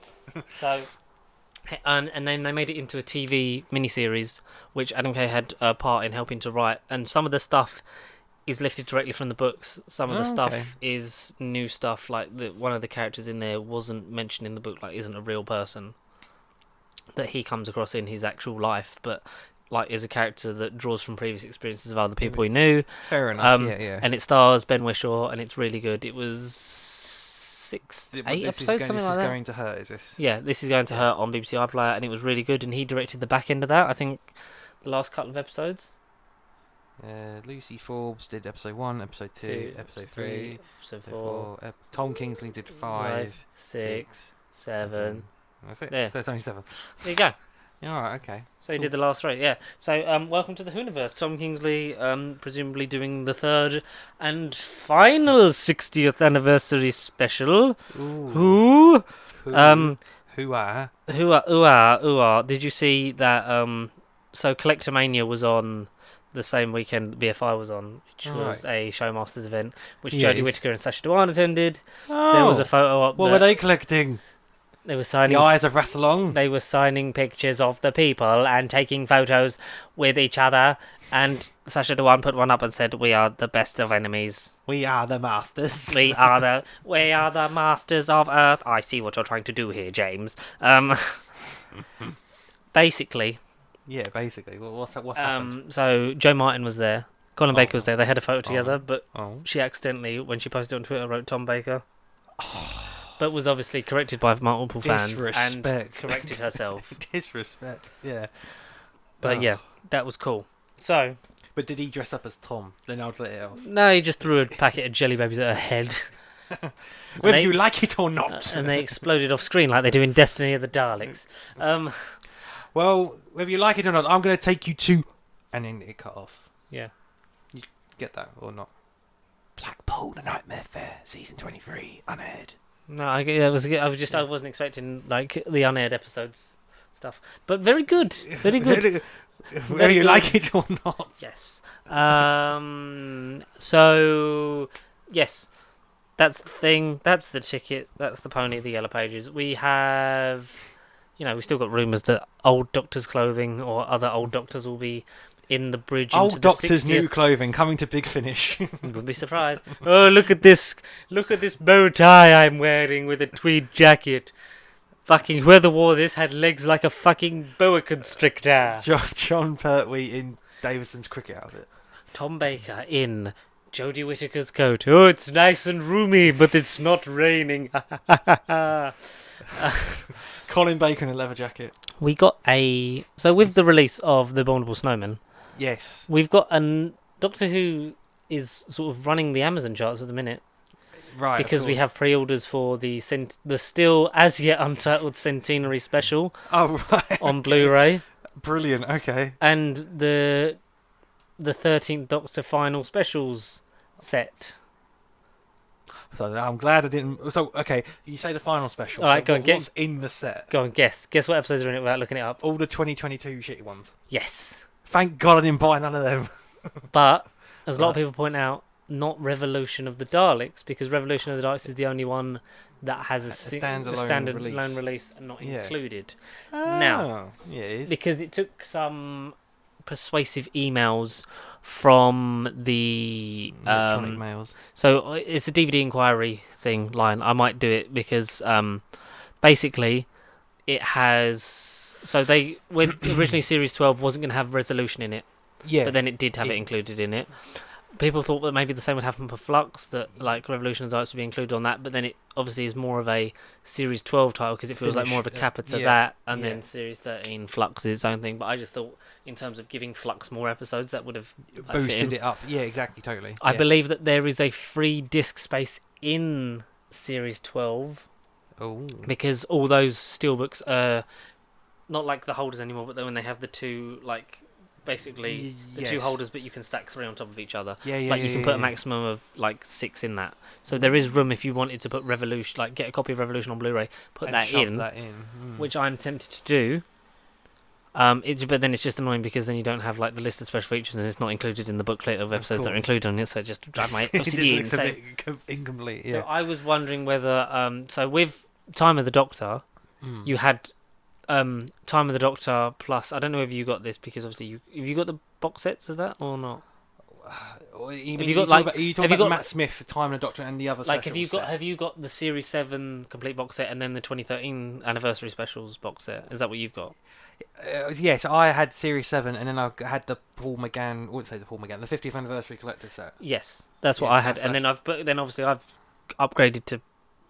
then they made it into a TV miniseries, which Adam Kay had a part in helping to write. And some of the stuff is lifted directly from the books. Some of the stuff is new stuff. Like one of the characters in there wasn't mentioned in the book, like isn't a real person that he comes across in his actual life, but like is a character that draws from previous experiences of other people he knew. Fair enough. And it stars Ben Whishaw, and it's really good. It was 8 episodes, something like This is that. going to hurt, is this? Yeah, This Is Going to Hurt on BBC iPlayer, and it was really good, and he directed the back end of that, I think, the last couple of episodes. Lucy Forbes did episode 1, episode 2, episode 3, episode 4, Tom Kingsley did 5, 6, 7. That's it. Yeah. So it's only 7. There you go. Yeah, all right, okay. So he did the last 3, yeah. So, welcome to the Whoniverse. Tom Kingsley, presumably doing the third and final 60th anniversary special. Ooh. Who? Who are? Who are? Did you see that? So Collectomania was on the same weekend BFI was on, which was a Showmasters event, which Jodie Whittaker and Sacha Dhawan attended. Oh. There was a photo up. What were they collecting? They were signing. The Eyes of Rassilon? They were signing pictures of the people and taking photos with each other. And Sacha Dhawan put one up and said, "We are the best of enemies. We are the masters. We are the masters of Earth." I see what you're trying to do here, James. Basically. Yeah, basically. What's happened? So Joe Martin was there. Colin Baker was there. They had a photo together, but Oh. she accidentally, when she posted on Twitter, wrote Tom Baker. But was obviously corrected by multiple fans and Disrespect. corrected herself. Disrespect. Yeah. But yeah, that was cool. So, But did he dress up as Tom? Then I'll let it off. no, he just threw a packet of jelly babies at her head. Whether they you ex- like it or not. And they exploded off screen like they do in Destiny of the Daleks. Well, whether you like it or not, I'm going to take you to... And then it cut off. Yeah. You get that or not? Blackpool, The Nightmare Fair, Season 23, unaired. No, I wasn't expecting like the unaired episodes stuff. But very good. Very good. Whether you like it or not. Yes. So, yes. That's the thing. That's the ticket. That's the pony, the Yellow Pages. We have, we still got rumours that old Doctor's clothing or other old Doctors will be in the bridge Old into the Doctor's 60th. new clothing coming to Big Finish. You wouldn't be surprised. Oh, look at this bow tie I'm wearing with a tweed jacket. Fucking whoever wore this had legs like a fucking boa constrictor. John Pertwee in Davison's cricket outfit. Tom Baker in Jodie Whittaker's coat. Oh, it's nice and roomy, but it's not raining. Colin Baker in a leather jacket. We got so with the release of The Abominable Snowman, Yes. we've got a Doctor Who is sort of running the Amazon charts at the minute. Right. Because we have pre-orders for the still as yet untitled Centenary Special on Blu-ray, Brilliant. Okay. and the 13th Doctor Final Specials set. So I'm glad I didn't. So okay, you say the final special. All right, go on, What's in the set? Go on, guess what episodes are in it without looking it up. All the 2022 shitty ones. Yes, Thank God I didn't buy none of them. but as a lot of people point out, not Revolution of the Daleks, because Revolution of the Daleks is the only one that has a standard release and not included. Now, yeah, it is. because it took some persuasive emails from the Electronic mails. so it's a DVD inquiry line. I might do it because basically it has, so they, when originally series 12 wasn't going to have Resolution in it, Yeah. but then it did have it included in it. People thought that maybe the same would happen for Flux, that like Revolution of the Daleks would be included on that, but then it obviously is more of a Series 12 title because it feels like more of a kappa to that, and then Series 13 Flux is its own thing. But I just thought, in terms of giving Flux more episodes, that would have boosted it up. Yeah, exactly, totally. I believe that there is a free disc space in Series 12 because all those steelbooks are not like the holders anymore, but then when they have the two, like, basically the two holders, but you can stack three on top of each other. You can put a maximum of like 6 in that. So there is room if you wanted to put Revolution, like get a copy of Revolution on Blu-ray, put that in, which I'm tempted to do. But then it's just annoying because then you don't have like the list of special features and it's not included in the booklet of episodes that are included on it. So I just drive my OCD It's a bit incomplete. Yeah. So I was wondering whether so with Time of the Doctor, you had Time of the Doctor plus, I don't know if you got this because obviously have you got the box sets of that or not? Are you talking about Matt Smith, Time of the Doctor, and the other like specials? Have you got the Series 7 complete box set and then the 2013 anniversary specials box set? Is that what you've got? Yes, I had Series 7 and then I had the Paul McGann, the 50th anniversary collector's set. Yes, that's what I had, and then obviously I've upgraded to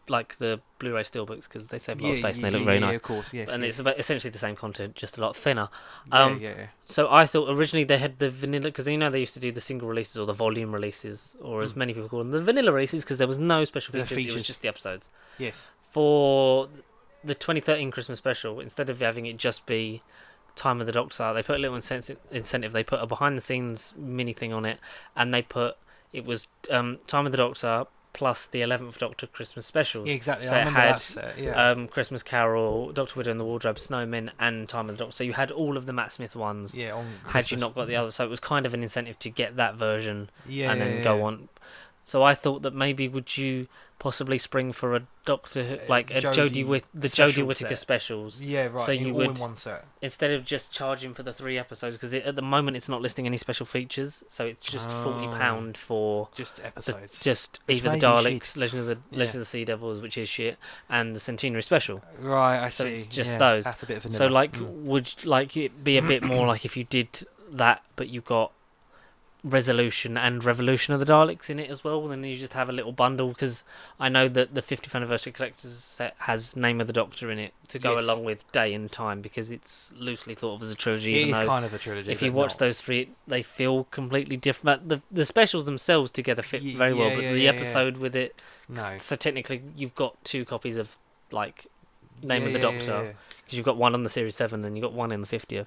like the Blu-ray steelbooks because they save a lot of space and they look very nice. Of course, yes. And it's essentially the same content, just a lot thinner. Yeah. So I thought originally they had the vanilla, because they used to do the single releases or the volume releases, or as many people call them, the vanilla releases, because there was no special features. It was just the episodes. Yes. For the 2013 Christmas special, instead of having it just be Time of the Doctor, they put a little incentive. They put a behind-the-scenes mini thing on it, and it was Time of the Doctor plus the 11th Doctor Christmas specials. Yeah, exactly. So I it remember had that set, Christmas Carol, Doctor Widow and the Wardrobe, Snowmen, and Time of the Doctor. So you had all of the Matt Smith ones. Yeah, on had Christmas. you not got the others, so it was kind of an incentive to get that version and then go go on. So I thought that maybe would you possibly spring for a Doctor like a Jodie Whittaker specials. Yeah, right. So you would, in one set, instead of just charging for the 3 episodes, because at the moment it's not listing any special features, so it's just £40 for just episodes, just either the Daleks, Legend of the Sea Devils, which is shit, and the Centenary special. Right, I see. So it's just those. That's a bit of vanilla. So like, would like it be a bit more like if you did that, but you got Resolution and Revolution of the Daleks in it as well, then you just have a little bundle, because I know that the 50th anniversary collector's set has Name of the Doctor in it to go along with Day and Time, because it's loosely thought of as a trilogy. It is kind of a trilogy. If you watch those 3, they feel completely different. The specials themselves together fit very well, but the episode with it, no. So technically you've got 2 copies of like Name of the Doctor, because you've got one on the Series 7 and you've got one in the 50th.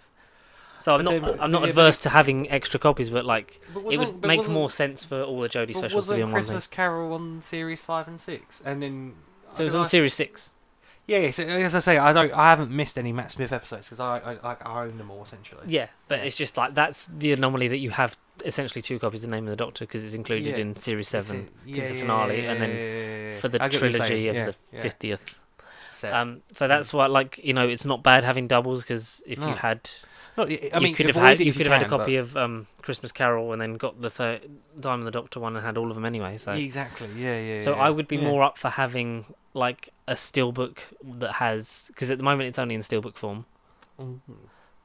So I'm not adverse to having extra copies, but like it would make more sense for all the Jodie specials to be on one thing. Christmas Carol on Series 5 and 6, and then so it was on Series 6. Yeah. So as I say, I haven't missed any Matt Smith episodes because I own them all essentially. Yeah, but it's just like that's the anomaly that you have essentially 2 copies of Name of the Doctor because it's included in Series 7 because it's the finale, and then for the trilogy of the 50th. set. So that's why, like, you know, it's not bad having doubles, because if No. you had, Not, I mean, you could have avoid had, it you if could have had a can, copy of Christmas Carol and then got the Diamond the Doctor one and had all of them anyway. So exactly, yeah. so I would be yeah. more up for having like a steelbook that has, because at the moment it's only in steelbook form, Mhm.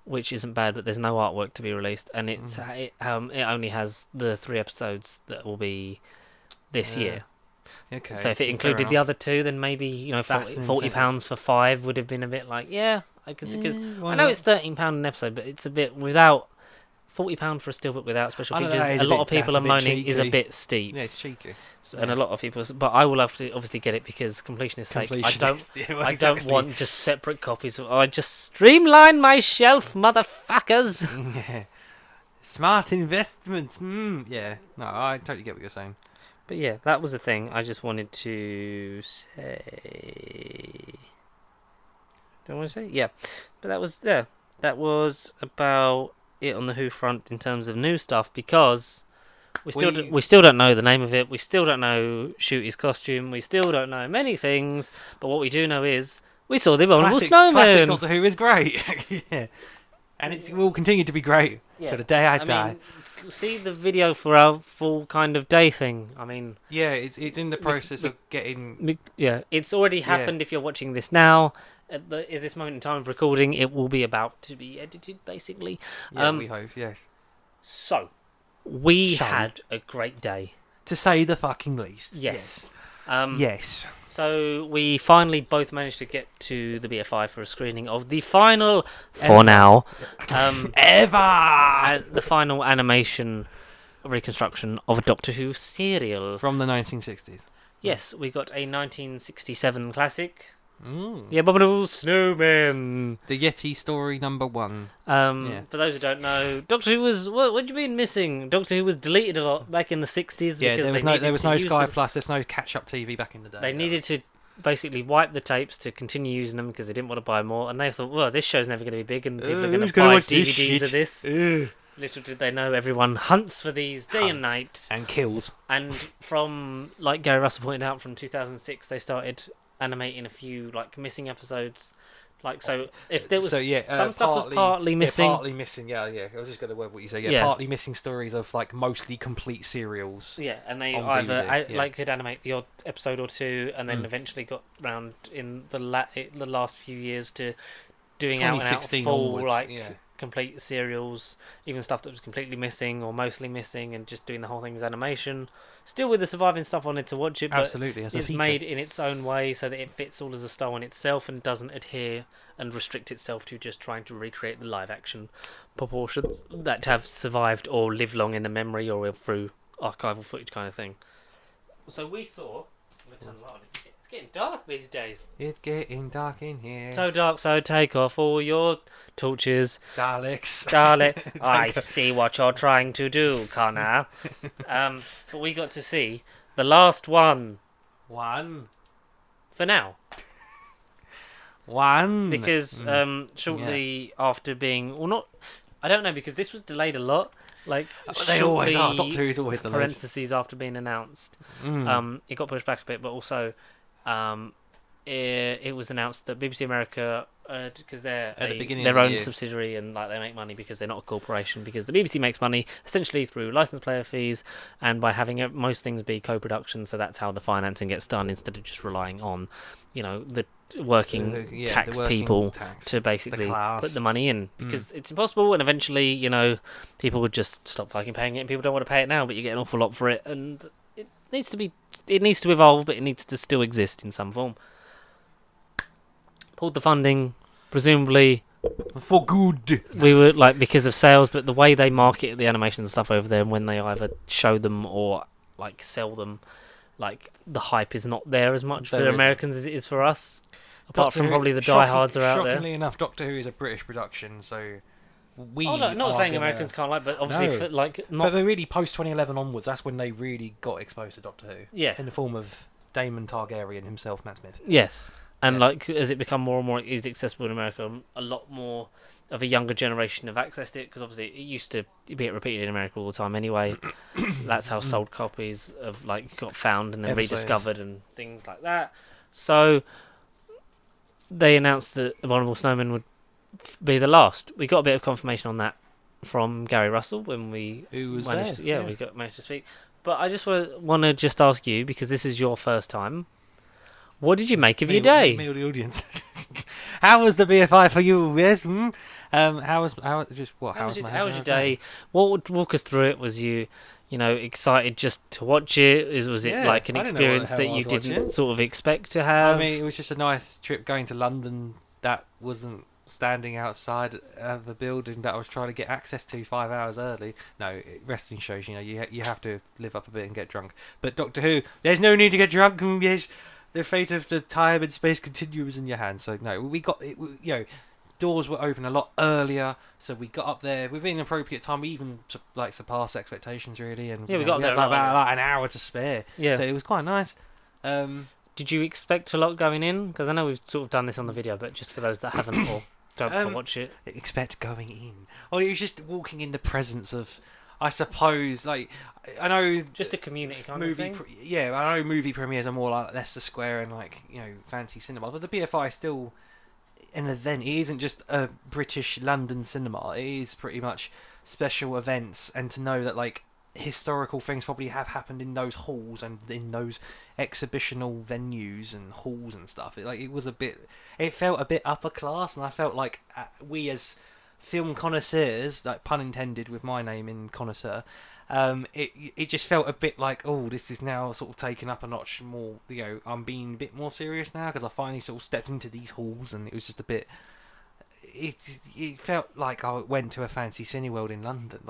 which isn't bad, but there's no artwork to be released, and it only has the 3 episodes that will be this year. Okay. So if it fair included the enough. other 2, then maybe, you know, That's an £40 incentive. for 5 would have been a bit like, yeah, I could, because Why I know not? it's £13 an episode, but it's a bit without £40 for a steelbook without special I know, features. that is A a lot bit- of people that's are a bit moaning is a cheeky. bit steep, Yeah, it's cheeky. and a lot of people. But I will have to obviously get it because completionist sake. I don't. Completionist, yeah, well, I exactly. don't want just separate copies. I just streamline my shelf, motherfuckers. Yeah. Smart investments. Yeah. No, I totally get what you're saying. But yeah, that was the thing. I just wanted to say. Don't want to say, yeah. But that was That was about it on the Who front in terms of new stuff, because we still don't know the name of it. We still don't know Shooty's costume. We still don't know many things. But what we do know is we saw the Abominable Snowman. Classic Doctor Who is great. Yeah. And it will continue to be great till the day I die. mean, see the video for our full kind of day thing. I mean, Yeah, it's in the process of getting. yeah, it's already happened. If you're watching this now, at this moment in time of recording, it will be about to be edited, basically. Yeah, we hope. Yes. So, we So. had a great day. To say the fucking least. Yes. Yes. So we finally both managed to get to the BFI for a screening of the final, for now, the final animation reconstruction of a Doctor Who serial. From the 1960s. Yes, we got a 1967 classic, Mm. The Abominable Snowman. The Yeti story #1. For those who don't know, Doctor Who was what do you mean missing? Doctor Who was deleted a lot back in the 60s. Yeah, because there was no Sky Plus. There's no catch-up TV back in the day. They needed to basically wipe the tapes to continue using them because they didn't want to buy more, and they thought, well, this show's never going to be big, and people are going to buy DVDs of this. Little did they know, everyone hunts for these day and night, and kills. and from, like Gary Russell pointed out, from 2006 they started animating a few like missing episodes. Like, so if there was some stuff was partly missing. Yeah, partly missing. Yeah. I was just going to word what you say. Yeah, partly missing stories of like mostly complete serials. Yeah, and they on either DVD, could animate the odd episode or two, and then eventually got round in the last few years to doing out and out full onwards, complete serials, even stuff that was completely missing or mostly missing, and just doing the whole thing as animation. Still with the surviving stuff on it to watch it, but absolutely, as a it's feature. made in its own way so that it fits all as a style in itself and doesn't adhere and restrict itself to just trying to recreate the live action proportions that have survived or live long in the memory or through archival footage kind of thing. So we saw. I'm gonna turn the light on. It's getting dark these days. It's getting dark in here. So dark, so take off all your torches. Daleks. I see what you're trying to do, Connor. But we got to see the last one. One. For now. One. Because shortly after being... Well, not... I don't know, because this was delayed a lot. Like, they always are. Doctor Who's always delayed. Parentheses after being announced. It got pushed back a bit, but also... it was announced that BBC America, because they're their own subsidiary and like they make money because they're not a corporation, because the BBC makes money essentially through license player fees and by having most things be co-production, so that's how the financing gets done instead of just relying on, the working people to basically put the money in, because it's impossible, and eventually people would just stop fucking paying it and people don't want to pay it now, but you get an awful lot for it, and it needs to evolve, but it needs to still exist in some form. Pulled the funding, presumably for good. We were because of sales, but the way they market the animation and stuff over there, and when they either show them or sell them, the hype is not there as much for Americans as it is for us. Apart from probably the diehards are out there. Shockingly enough, Doctor Who is a British production, so we. Oh, no, not saying Americans can't but obviously But they're really post 2011 onwards. That's when they really got exposed to Doctor Who. Yeah. In the form of Damon Targaryen himself, Matt Smith. Yes. And as it become more and more easily accessible in America, a lot more of a younger generation have accessed it, because obviously it used to be repeated in America all the time anyway. That's how sold copies of got found and then rediscovered and things like that. So they announced that Abominable Snowman would be the last. We got a bit of confirmation on that from Gary Russell when we Who was managed. there? Yeah, we managed to speak. But I just want to just ask you, because this is your first time. What did you make of your day? Me or the audience. How was the BFI for you? Yes. How was How was your day? What would walk us through it? Was you excited just to watch it? Was it Yeah, like an I didn't know what the experience hell that I you was didn't watching. sort of expect to have? I mean, it was just a nice trip going to London. That wasn't standing outside of the building that I was trying to get access to 5 hours early. No, wrestling shows, you have to live up a bit and get drunk. But Doctor Who, there's no need to get drunk. Yes, the fate of the time and space continuum is in your hands. So no, we got it. Doors were open a lot earlier, so we got up there within an appropriate time. We even surpassed expectations really, and Yeah, we got we there had a lot about an hour to spare. Yeah. So it was quite nice. Did you expect a lot going in? Because I know we've sort of done this on the video, but just for those that haven't or don't watch it. Expect going in. Oh, it was just walking in the presence of, I suppose, like, I know Just a community kind movie. of thing. I know movie premieres are more like Leicester Square and fancy cinema, but the BFI is still an event. It isn't just a British London cinema. It is pretty much special events, and to know that historical things probably have happened in those halls and in those exhibitional venues and halls and stuff. It felt a bit upper class, and I felt like we as film connoisseurs, like pun intended with my name in connoisseur, it just felt a bit like, oh, this is now sort of taken up a notch more. I'm being a bit more serious now because I finally sort of stepped into these halls, and it was just a bit. It felt like I went to a fancy Cineworld in London,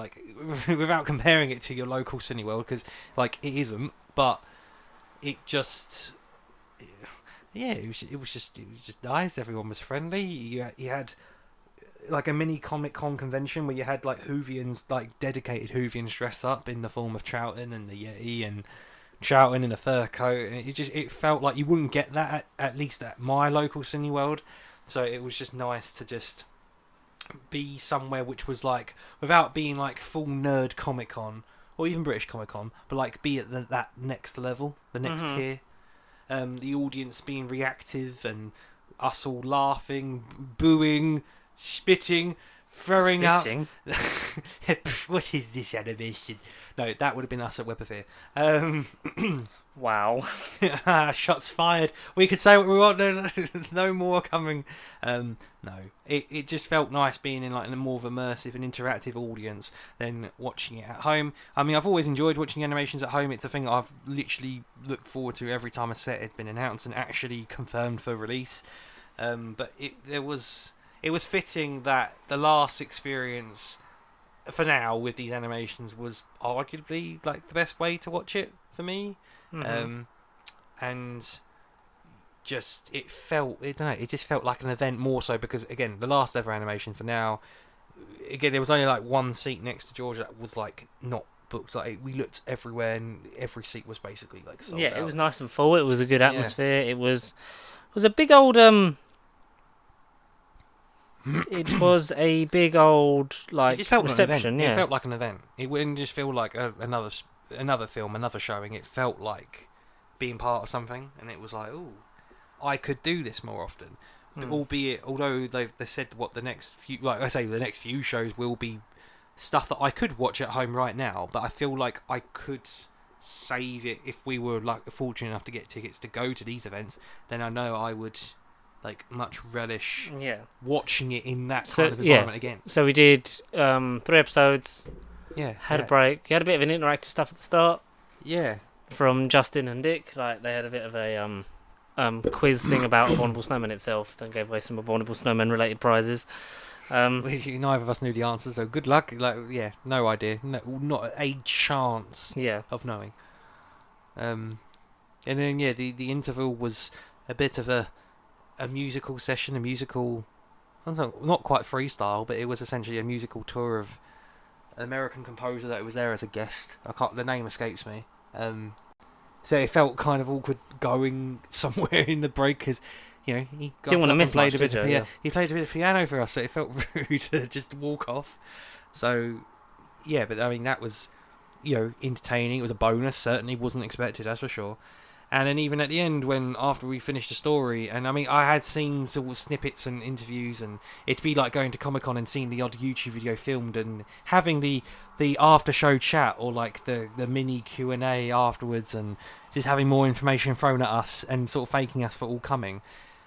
without comparing it to your local Cineworld, because it isn't. But it just, it was just nice. Everyone was friendly. You had a mini Comic Con convention where you had Whovians, dedicated Whovians dress up in the form of Troughton and the Yeti and Troughton in a fur coat, and it felt like you wouldn't get that at least at my local Cineworld. So it was just nice to just be somewhere which was without being full nerd Comic Con or even British Comic Con, but be at that next level, the next tier. The audience being reactive and us all laughing, booing, spitting, throwing Spitting? up. What is this animation? No, that would have been us at Web of Fear. Wow. Shots fired. We could say what we want. No more coming. No, it just felt nice being in a more of immersive and interactive audience than watching it at home. I mean, I've always enjoyed watching animations at home. It's a thing that I've literally looked forward to every time a set has been announced and actually confirmed for release. But it was fitting that the last experience for now with these animations was arguably the best way to watch it for me. And just it just felt like an event more so because again the last ever animation for now, again there was only one seat next to George that was not booked. We looked everywhere and every seat was basically sold out. It was nice and full. It was a good atmosphere. It was a big old it was a big old it just felt reception. Like an event. Yeah, It felt like an event. It wouldn't just feel like another film, another showing. It felt like being part of something, and it was oh, I could do this more often. Although they said what the next few, the next few shows will be stuff that I could watch at home right now, but I feel like I could save it if we were fortunate enough to get tickets to go to these events. Then I know I would much relish watching it in that kind of environment again. So we did 3 episodes. Yeah, had a break. You had a bit of an interactive stuff at the start. Yeah. From Justin and Dick, they had a bit of a quiz thing about Abominable Snowman itself. Then gave away some Abominable Snowman related prizes. Neither of us knew the answer, so good luck. No idea, not a chance. Of knowing. And then the interval was a bit of a musical session, not quite freestyle, but it was essentially a musical tour of an American composer that was there as a guest. The name escapes me. So it felt kind of awkward going somewhere in the break because, he got didn't want to miss played much, He played a bit of piano for us, so it felt rude to just walk off. So, but I mean that was, entertaining. It was a bonus. Certainly wasn't expected, that's for sure. And then even at the end, when after we finished the story, and I mean, I had seen sort of snippets and interviews, and it'd be like going to Comic-Con and seeing the odd YouTube video filmed, and having the after show chat, or like the mini Q&A afterwards, and just having more information thrown at us and sort of faking us for all coming.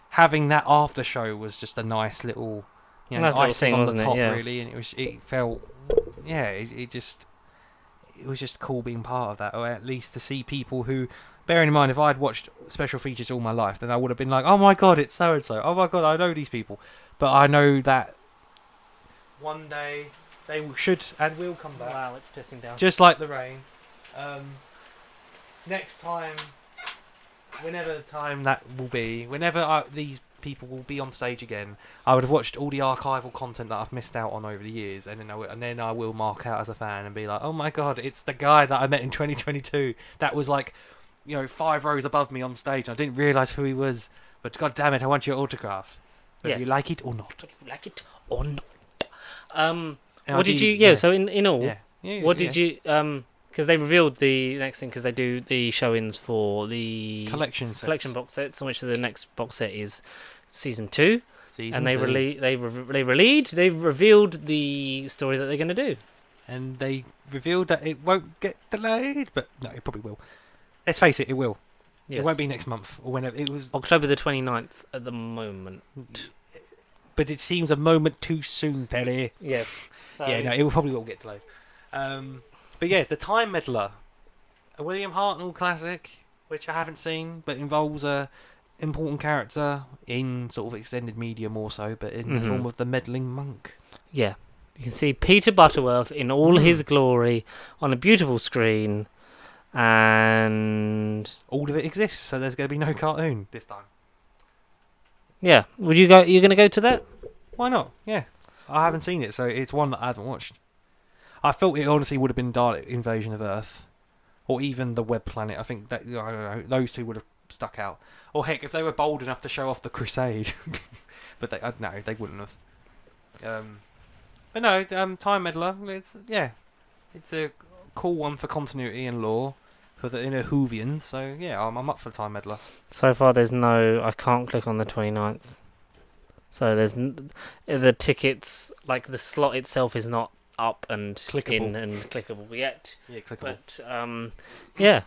Having that after show was just a nice little, Nice little icing thing, on the wasn't it? top, Yeah. really, and it felt, it was just cool being part of that, or at least to see people who, bearing in mind, if I'd watched special features all my life, then I would have been like, oh my god, it's so and so. Oh my god, I know these people. But I know that one day they should and will come back. Wow, it's pissing down. Just like the rain. Next time, whenever the time that will be, whenever these people will be on stage again, I would have watched all the archival content that I've missed out on over the years, and then I will mark out as a fan and be like, oh my god, it's the guy that I met in 2022. That was like, 5 rows above me on stage. I didn't realise who he was, but god damn it, I want your autograph. Whether you like it or not. Whether you like it or not. What did you? Yeah. So in all, what did you? Because they revealed the next thing, because they do the show-ins for the collection box sets, in which the next box set is season 2, and they 2. they revealed the story that they're going to do, and they revealed that it won't get delayed, but no, it probably will. Let's face it, it will. Yes. It won't be next month or whenever. It was October the 29th at the moment. But it seems a moment too soon, Pelly. Yes. So Yeah, no, it will probably will get delayed. But yeah, the Time Meddler, a William Hartnell classic, which I haven't seen, but involves a important character in sort of extended media more so, but in the form of the meddling monk. Yeah. You can see Peter Butterworth in all his glory on a beautiful screen, and all of it exists, so there's going to be no cartoon this time. Yeah. Would you go? You're going to go to that? Why not? Yeah. I haven't seen it, so it's one that I haven't watched. I felt it honestly would have been Dalek Invasion of Earth, or even the Web Planet. I think that, I don't know, those two would have stuck out. Or heck, if they were bold enough to show off the Crusade, but no, they wouldn't have. But no, Time Meddler. It's a cool one for continuity and lore for the inner Whovians. So yeah, I'm up for Time Meddler. So far, I can't click on the 29th. So there's the tickets, like the slot itself is not up and Clickable. in and clickable yet. Yeah, clickable. But yeah,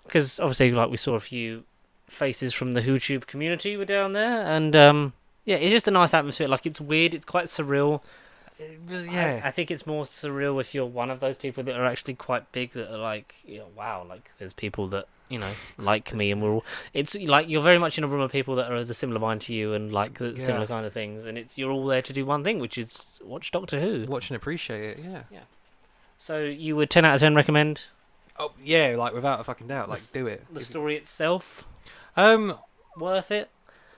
because obviously, like, we saw a few faces from the WhoTube community were down there, and yeah, it's just a nice atmosphere. Like, it's weird, it's quite surreal. Yeah, I think it's more surreal if you're one of those people that are actually quite big, that are like, wow, like there's people that like me, and we're all. It's like you're very much in a room of people that are of the similar mind to you and like the similar kind of things, and you're all there to do one thing, which is watch Doctor Who. Watch and appreciate it. Yeah. So you would 10 out of 10 recommend? Oh yeah, like without a fucking doubt, like do it. The story itself, worth it?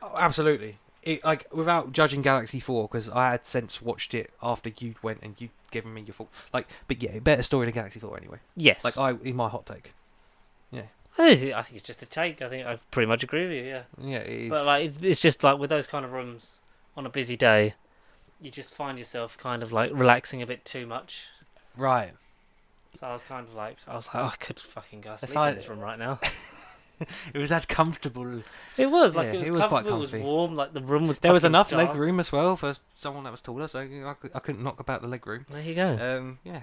Oh, absolutely. Like without judging Galaxy 4, because I had since watched it after you went and you'd given me your full but yeah, better story than Galaxy 4 anyway. Yes. Like in my hot take. Yeah. I think it's just a take. I think I pretty much agree with you. Yeah. Yeah, it is. But like it's just like with those kind of rooms on a busy day, you just find yourself kind of like relaxing a bit too much. Right. So I was like, oh, I could fucking go sleep like in this room right now. It was that comfortable. It was like Yeah, it it was was quite comfortable. It was comfy. warm. Like the room was. There was fucking enough dark. leg room as well for someone that was taller, so I couldn't knock about the leg room. There you go. Yeah.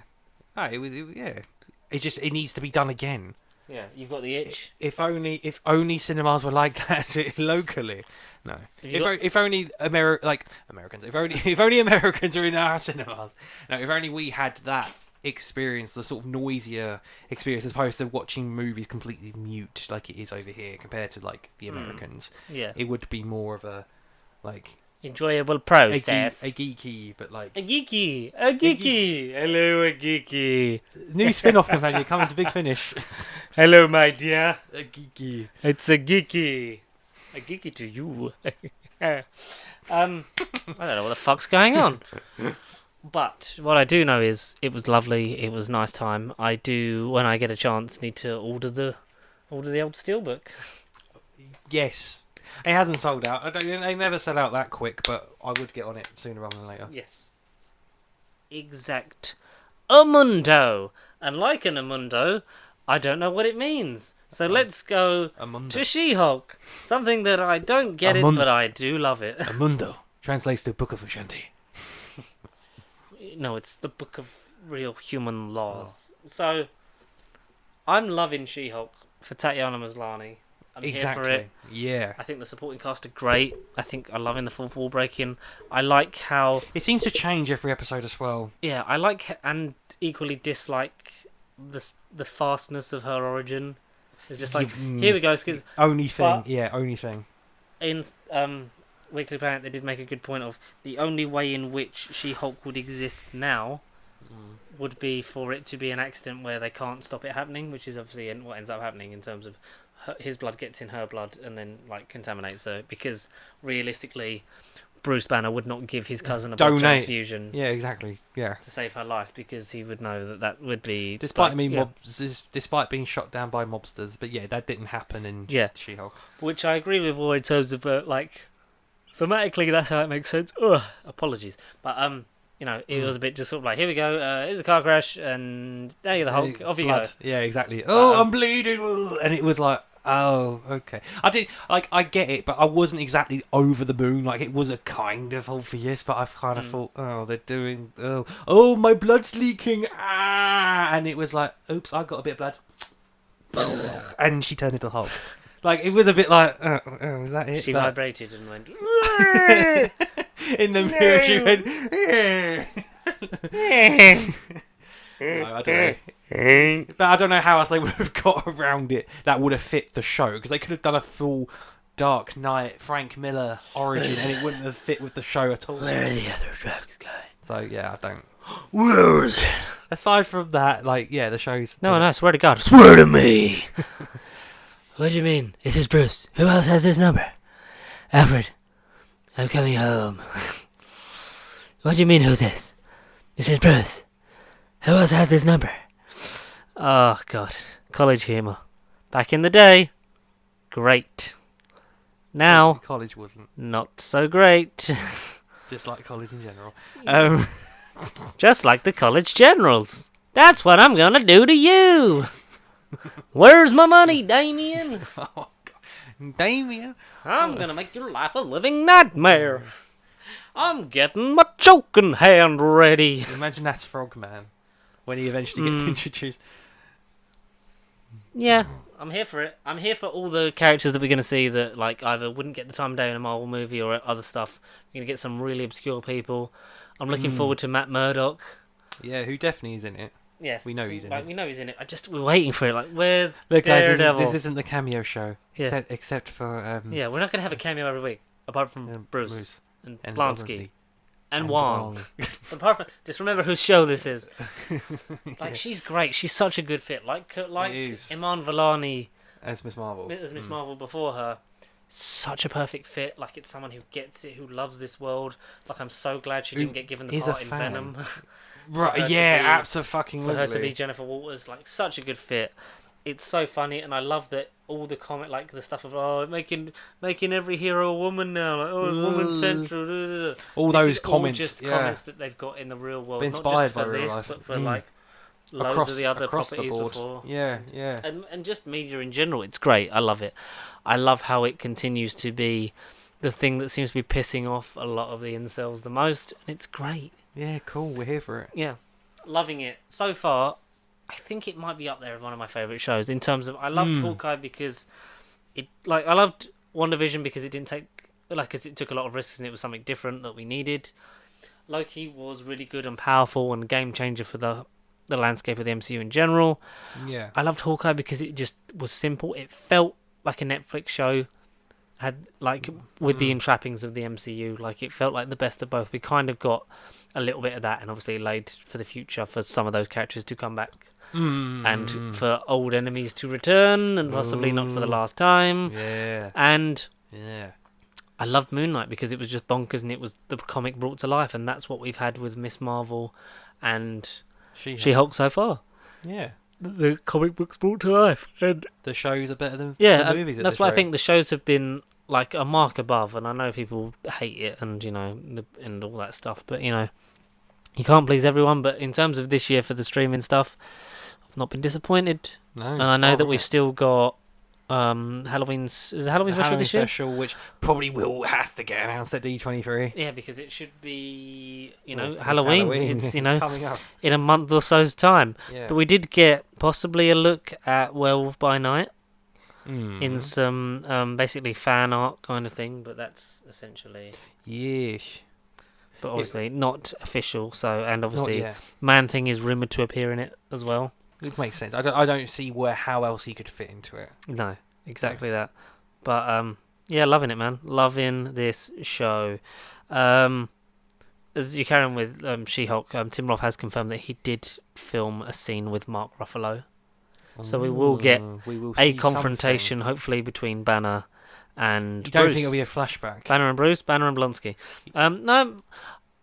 It needs to be done again. Yeah, you've got the itch. If only cinemas were like that locally. No. If only Americans. If only Americans are in our cinemas. No. If only we had that experience, the sort of noisier experience, as opposed to watching movies completely mute like it is over here compared to like the Americans. Yeah. It would be more of a like Enjoyable process. a geeky, but like A geeky. Hello, a geeky. new spin-off companion coming to Big Finish. Hello, my dear. A geeky. It's a geeky. A geeky to you. I don't know what the fuck's going on. But what I do know is it was lovely. It was a nice time. I do, when I get a chance, need to order the old Steelbook. Yes. It hasn't sold out. They never sell out that quick, but I would get on it sooner rather than later. Yes. Exact. Amundo. And like an Amundo, I don't know what it means. So let's go Amundo. to She-Hulk. Something that I don't get it, but I do love it. Amundo translates to Book of Ashanti. No, it's the Book of Real Human Laws. So, I'm loving She-Hulk for Tatiana Maslany. I'm here for it. Yeah. I think the supporting cast are great. I think I'm loving the fourth wall breaking. I like how... It seems to change every episode as well. Yeah, I like and equally dislike the fastness of her origin. It's just like, here we go. Cause, only thing. In Weekly Planet, they did make a good point of the only way in which She-Hulk would exist now would be for it to be an accident where they can't stop it happening, which is obviously what ends up happening in terms of his blood gets in her blood and then like contaminates her, because realistically Bruce Banner would not give his cousin a blood transfusion to save her life, because he would know that would be despite despite being shot down by mobsters. But yeah, that didn't happen in She-Hulk, which I agree with all in terms of like thematically that's how it makes sense. Apologies, but it was a bit just sort of like, here we go, it was a car crash and there you're the Hulk, off you go. Yeah, exactly. I'm bleeding, and it was like, oh, okay. I get it, but I wasn't exactly over the moon. Like, it was a kind of obvious, but I've kind of thought, they're doing, my blood's leaking, and it was like, oops, I got a bit of blood, and she turned into Hulk. Like, it was a bit like, is that it? She vibrated and went... In the mirror, she went... No, I don't know. But I don't know how else they would have got around it that would have fit the show, because they could have done a full Dark Knight, Frank Miller origin, and it wouldn't have fit with the show at all. Where are the other drugs, guy? So, yeah, I don't... Where is it? Aside from that, the show's... No, I swear to God. Swear to me! What do you mean? This is Bruce. Who else has this number? Alfred, I'm coming home. What do you mean, who's this? This is Bruce. Who else has this number? Oh, God. College humour. Back in the day, great. Now, college wasn't. Not so great. Just like college in general. Just like the college generals. That's what I'm gonna do to you. Where's my money, Damien? Oh, God. Damien? I'm gonna make your life a living nightmare. I'm getting my choking hand ready. Imagine that's Frogman when he eventually gets introduced. Yeah, I'm here for it. I'm here for all the characters that we're gonna see that like either wouldn't get the time of day in a Marvel movie or other stuff. We're gonna get some really obscure people. I'm looking forward to Matt Murdock. Yeah, who definitely is in it. Yes, we know he's in it. We know he's in it. We're waiting for it. Like, where's Look, guys, Daredevil? this isn't the cameo show. Yeah. Except for yeah, we're not gonna have a cameo every week, apart from Bruce and Blonsky and Wong. But apart from, just remember whose show this is. Like, she's great. She's such a good fit. Like Iman Vellani as Miss Marvel. As Miss Marvel before her. Such a perfect fit. Like, it's someone who gets it, who loves this world. Like, I'm so glad she didn't get given the part in Venom. Right, yeah, absolutely. For her to be Jennifer Walters, like, such a good fit. It's so funny, and I love that all the comment, like the stuff of making every hero a woman now, like it's woman central. All those comments, all just comments that they've got in the real world, not just for real this, life. but for like loads of the other properties the before. Yeah. And just media in general, it's great. I love it. I love how it continues to be the thing that seems to be pissing off a lot of the incels the most, and it's great. Yeah, cool. We're here for it. Yeah, loving it so far. I think it might be up there as one of my favourite shows in terms of I loved Hawkeye because I loved WandaVision because it didn't take because it took a lot of risks and it was something different that we needed. Loki was really good and powerful and game changer for the landscape of the MCU in general. Yeah. I loved Hawkeye because it just was simple. It felt like a Netflix show, had with the entrappings of the MCU. Like, it felt like the best of both. We kind of got a little bit of that, and obviously laid for the future for some of those characters to come back. And for old enemies to return, and possibly not for the last time. Yeah. And I loved Moon Knight because it was just bonkers, and it was the comic brought to life, and that's what we've had with Miss Marvel and She-Hulk so far. Yeah. The comic books brought to life, and the shows are better than the movies. That's why I think the shows have been like a mark above, and I know people hate it, and and all that stuff, but you can't please everyone. But in terms of this year for the streaming stuff, not been disappointed. No, And I know that we've right. still got Halloween's. Is it Halloween The special Halloween this year? special, which probably has to get announced at D23. Yeah, because it should be, Well, it's Halloween. Halloween. It's, It's coming up. in a month or so's time. Yeah. But we did get possibly a look at Werewolf by Night in Mm. some basically fan art kind of thing, but that's essentially. Yes. But obviously not official. So and Not obviously yet. Man Thing is rumored to appear in it as well. It makes sense. I don't see how else he could fit into it. No, exactly that. But yeah, loving it, man. Loving this show. As you carry on with She-Hulk, Tim Roth has confirmed that he did film a scene with Mark Ruffalo. So we will get We will A see confrontation, hopefully, between Banner and something. You don't Bruce. think it'll be a flashback? Banner and Bruce, Banner and Blonsky. No,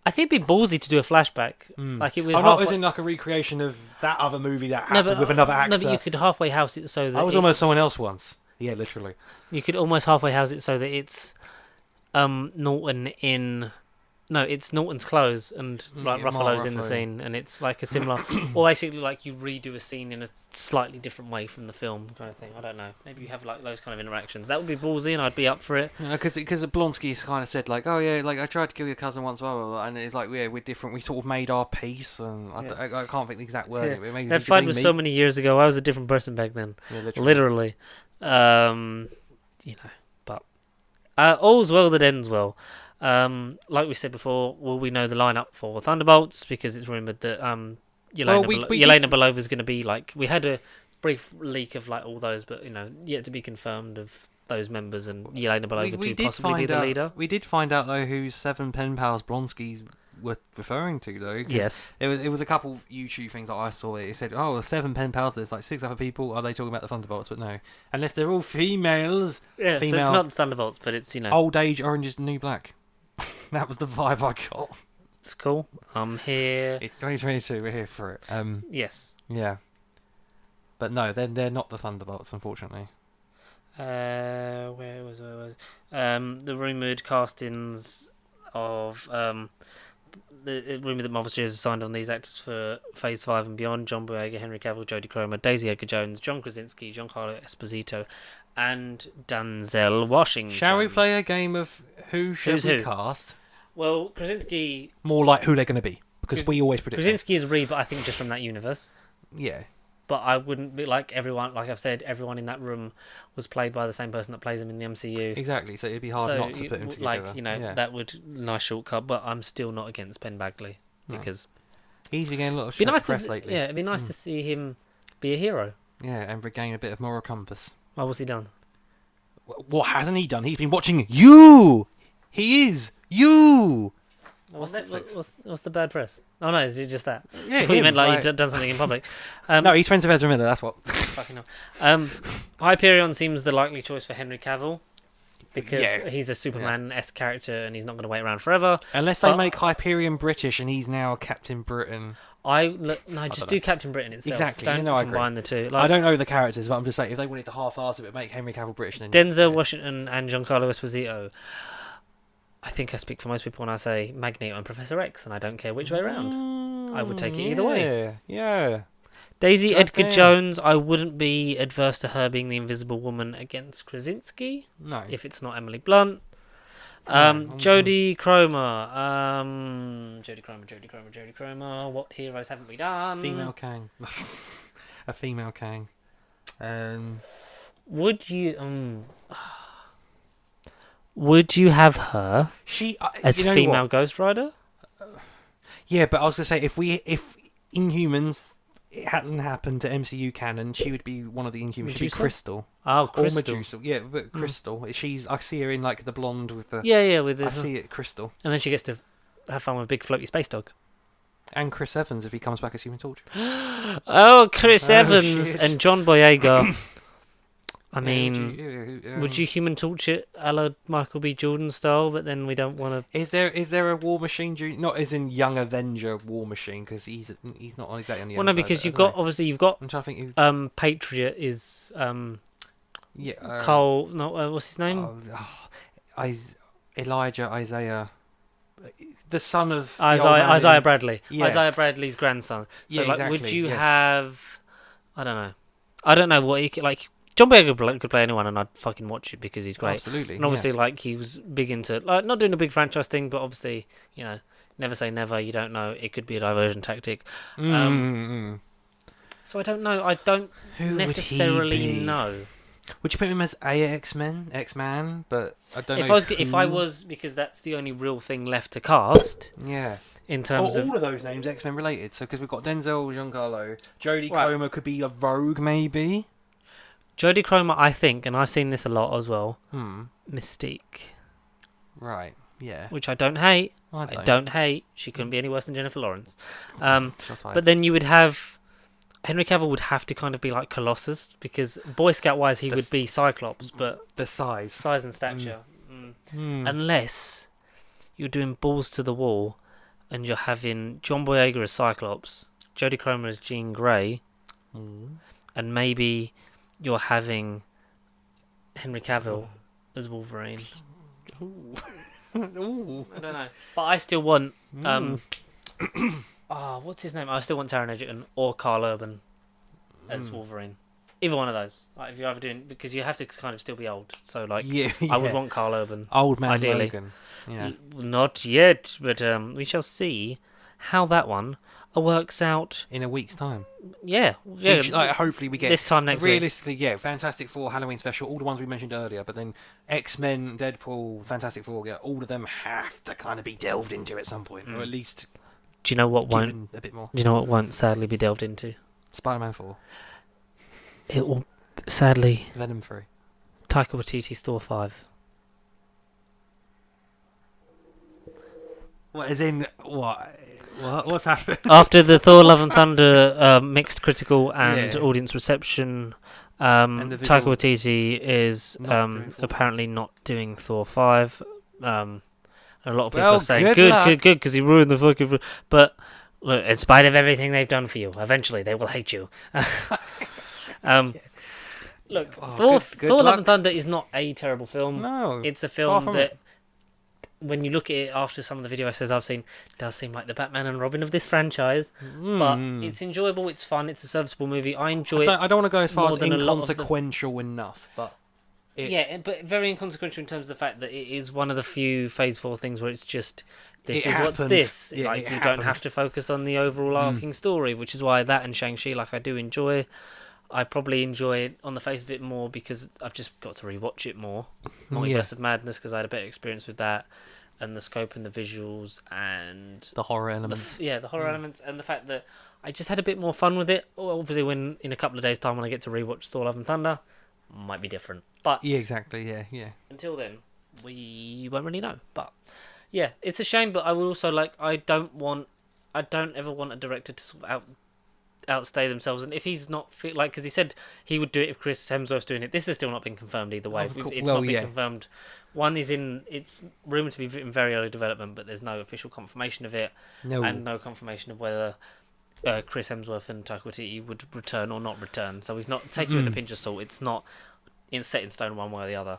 I think it'd be ballsy to do a flashback. Mm. Like it would Not as in like a recreation of that other movie that happened with another actor. No, but you could halfway house it so that I was almost someone else once. Yeah, literally. you could almost halfway house it so that it's Norton in. No, it's Norton's clothes and like Yeah, Mark Ruffalo's in the Ruffalo. scene, and it's like a similar, or basically like you redo a scene in a slightly different way from the film, kind of thing. I don't know. Maybe you have like those kind of interactions. That would be ballsy, and I'd be up for it. Because Blonsky's kind of said like, oh yeah, like I tried to kill your cousin once, blah blah blah, and it's like yeah, we're different. We sort of made our peace, and I can't think the exact word. Yeah. But maybe That fight was so many years ago. I was a different person back then, literally. But all's well that ends well. Like we said before, will we know the lineup for Thunderbolts? Because it's rumored that Yelena Belova is going to be like. We had a brief leak of like all those, but yet to be confirmed of those members, and Yelena Belova to possibly be the leader. We did find out though who 7 pen pals Blonsky were referring to though. 'Cause Yes, it was a couple YouTube things that I saw. It said, oh, 7 pen pals. There's like 6 other people. Are they talking about the Thunderbolts? But no, unless they're all females. yeah. Female, So it's not the Thunderbolts, but it's old age Orange is the New Black. That was the vibe I got. it's cool. I'm here. It's 2022. We're here for it. Yes. Yeah. But no, they're not the Thunderbolts, unfortunately. Where was the rumoured castings of the rumour that Marvel Studios has signed on these actors for Phase 5 and beyond: John Boyega, Henry Cavill, Jodie Comer, Daisy Edgar-Jones, John Krasinski, Giancarlo Esposito, and Denzel Washington. Shall we play a game of who should Who's we who? cast? Well, Krasinski More like who they're going to be, because we always predict. Krasinski is Reed, but I think just from that universe. Yeah. But I wouldn't be like everyone. Like I've said, everyone in that room was played by the same person that plays him in the MCU. Exactly. So it'd be hard not to put him together. Like Yeah. that would nice shortcut. But I'm still not against Ben Bagley because He's been getting a lot of it'd be nice press to lately. yeah, it'd be nice to see him be a hero. Yeah, and regain a bit of moral compass. Well, what's he done? What hasn't he done? He's been watching you. He is you. What's Netflix. what's the bad press? Oh no, is it just that? Yeah, I thought you him, meant like right. he'd done something in public. No, he's friends with Ezra Miller. That's what. Fucking hell. Hyperion seems the likely choice for Henry Cavill because Yeah. he's a Superman-esque character and he's not going to wait around forever. Unless they make Hyperion British and he's now Captain Britain. Just do Captain Britain itself. Exactly, Don't I agree. combine the two. I don't know the characters, but I'm just saying if they wanted to half-ass it, make Henry Cavill British. Then Denzel Washington and Giancarlo Esposito. I think I speak for most people when I say Magneto and Professor X, and I don't care which way around. I would take it either way. Yeah. Daisy God Edgar damn. Jones, I wouldn't be adverse to her being the Invisible Woman against Krasinski, No. if it's not Emily Blunt. Jodie Cromer. Jodie Cromer. What heroes haven't we done? Female Kang. A female Kang. Would you? Would you have her She as you know female what? Ghost Rider? Yeah, but I was gonna say if Inhumans it hasn't happened to MCU canon, she would be one of the Inhumans. She'd be Medusa? Crystal. Oh, Crystal. Or Medusa. Yeah, but Crystal. I see her in like the blonde with the. Yeah, with I this. see it, Crystal. And then she gets to have fun with a big floaty space dog. And Chris Evans if he comes back as Human Torch. Oh, Chris Oh, Evans shit. and John Boyega. I Yeah, mean, would you Human Torch it a la Michael B. Jordan style? But then we don't want to. Is there a War Machine? Not as in Young Avenger War Machine because he's not exactly on the. Well, no, inside, because but you've I don't got know. obviously you've got I'm trying to think. Who, Patriot is yeah. Cole. No, what's his name? Elijah Isaiah, the son of the old Isaiah man in- Bradley. Yeah. Isaiah Bradley's grandson. So Yeah, like, would exactly, you yes. have I don't know. I don't know what he could, like. John Boyega could play anyone, and I'd fucking watch it because he's great. Absolutely. And obviously, like, he was big into like not doing a big franchise thing, but obviously, never say never. You don't know; it could be a diversion tactic. So I don't know. I don't Who necessarily would he be? know. Would you put him as X-Man? But I don't know. If I was, because that's the only real thing left to cast. Yeah. In terms all of of those names X-Men related. So because we've got Denzel, Giancarlo, Jodie Right. Comer could be a rogue maybe. Jodie Comer, I think, and I've seen this a lot as well. Mystique, Right. Yeah. which I don't hate. I don't. don't hate. She couldn't be any worse than Jennifer Lawrence. That's fine. But then you would have Henry Cavill would have to kind of be like Colossus, because Boy Scout wise he would be Cyclops, but the size. size and stature. Unless you're doing balls to the wall and you're having John Boyega as Cyclops, Jodie Comer as Jean Grey, and maybe you're having Henry Cavill as Wolverine. Ooh. I don't know, but I still want what's his name? I still want Taron Egerton or Carl Urban as Wolverine. Either one of those. Like, if you're ever doing, because you have to kind of still be old. So like, I would want Carl Urban. Old man ideally. Logan. Yeah. Not yet, but we shall see how that one works out. In a week's time. Yeah. Which, hopefully we get this time next week. realistically, yeah, Fantastic Four, Halloween special, all the ones we mentioned earlier, but then X-Men, Deadpool, Fantastic Four, yeah, all of them have to kind of be delved into at some point, or at least Do you know what won't? given a bit more. Do you know what won't sadly be delved into? Spider-Man 4, It will sadly Venom 3. Taika Waititi's Thor 5. What, as in, what? What's happened? After the Thor Love and Thunder mixed critical and Yeah. audience reception, And the Taika visual- Waititi is Not doing Thor. apparently not doing Thor 5. And a lot of people Well, are saying, good good, luck." because he ruined the fucking... But, look, in spite of everything they've done for you, eventually they will hate you. Look, Oh, good Thor Love luck. and Thunder is not a terrible film. No. It's a Far film from that, it. when you look at it after some of the video essays I've seen, does seem like the Batman and Robin of this franchise. But it's enjoyable, it's fun, it's a serviceable movie. I enjoy it. I don't want to go as far more as than a lot of the- inconsequential enough, but Yeah, but very inconsequential in terms of the fact that it is one of the few Phase 4 things where it's just, this It is what's happened. this. Yeah, like, it you don't happened. have to focus on the overall arcing story, which is why that and Shang-Chi, like, I do enjoy. I probably enjoy it on the face of it more because I've just got to rewatch it more. Multiverse of Madness, because I had a better experience with that, and the scope and the visuals and the horror elements. the horror elements, and the fact that I just had a bit more fun with it. Obviously, when in a couple of days' time when I get to rewatch Thor: Love and Thunder, might be different. But Yeah, exactly. Yeah. until then, we won't really know. But yeah, it's a shame. But I will also I don't ever want a director to sort of outstay themselves. And if he's not fit, because he said he would do it if Chris Hemsworth's doing it. This has still not been confirmed either way. Of course. It's Well, not been yeah. confirmed. One is it's rumored to be in very early development, but there's no official confirmation of it, No. and no confirmation of whether Chris Hemsworth and Taika Waititi would return or not return. So we've not taken it with a pinch of salt. It's not set in stone one way or the other.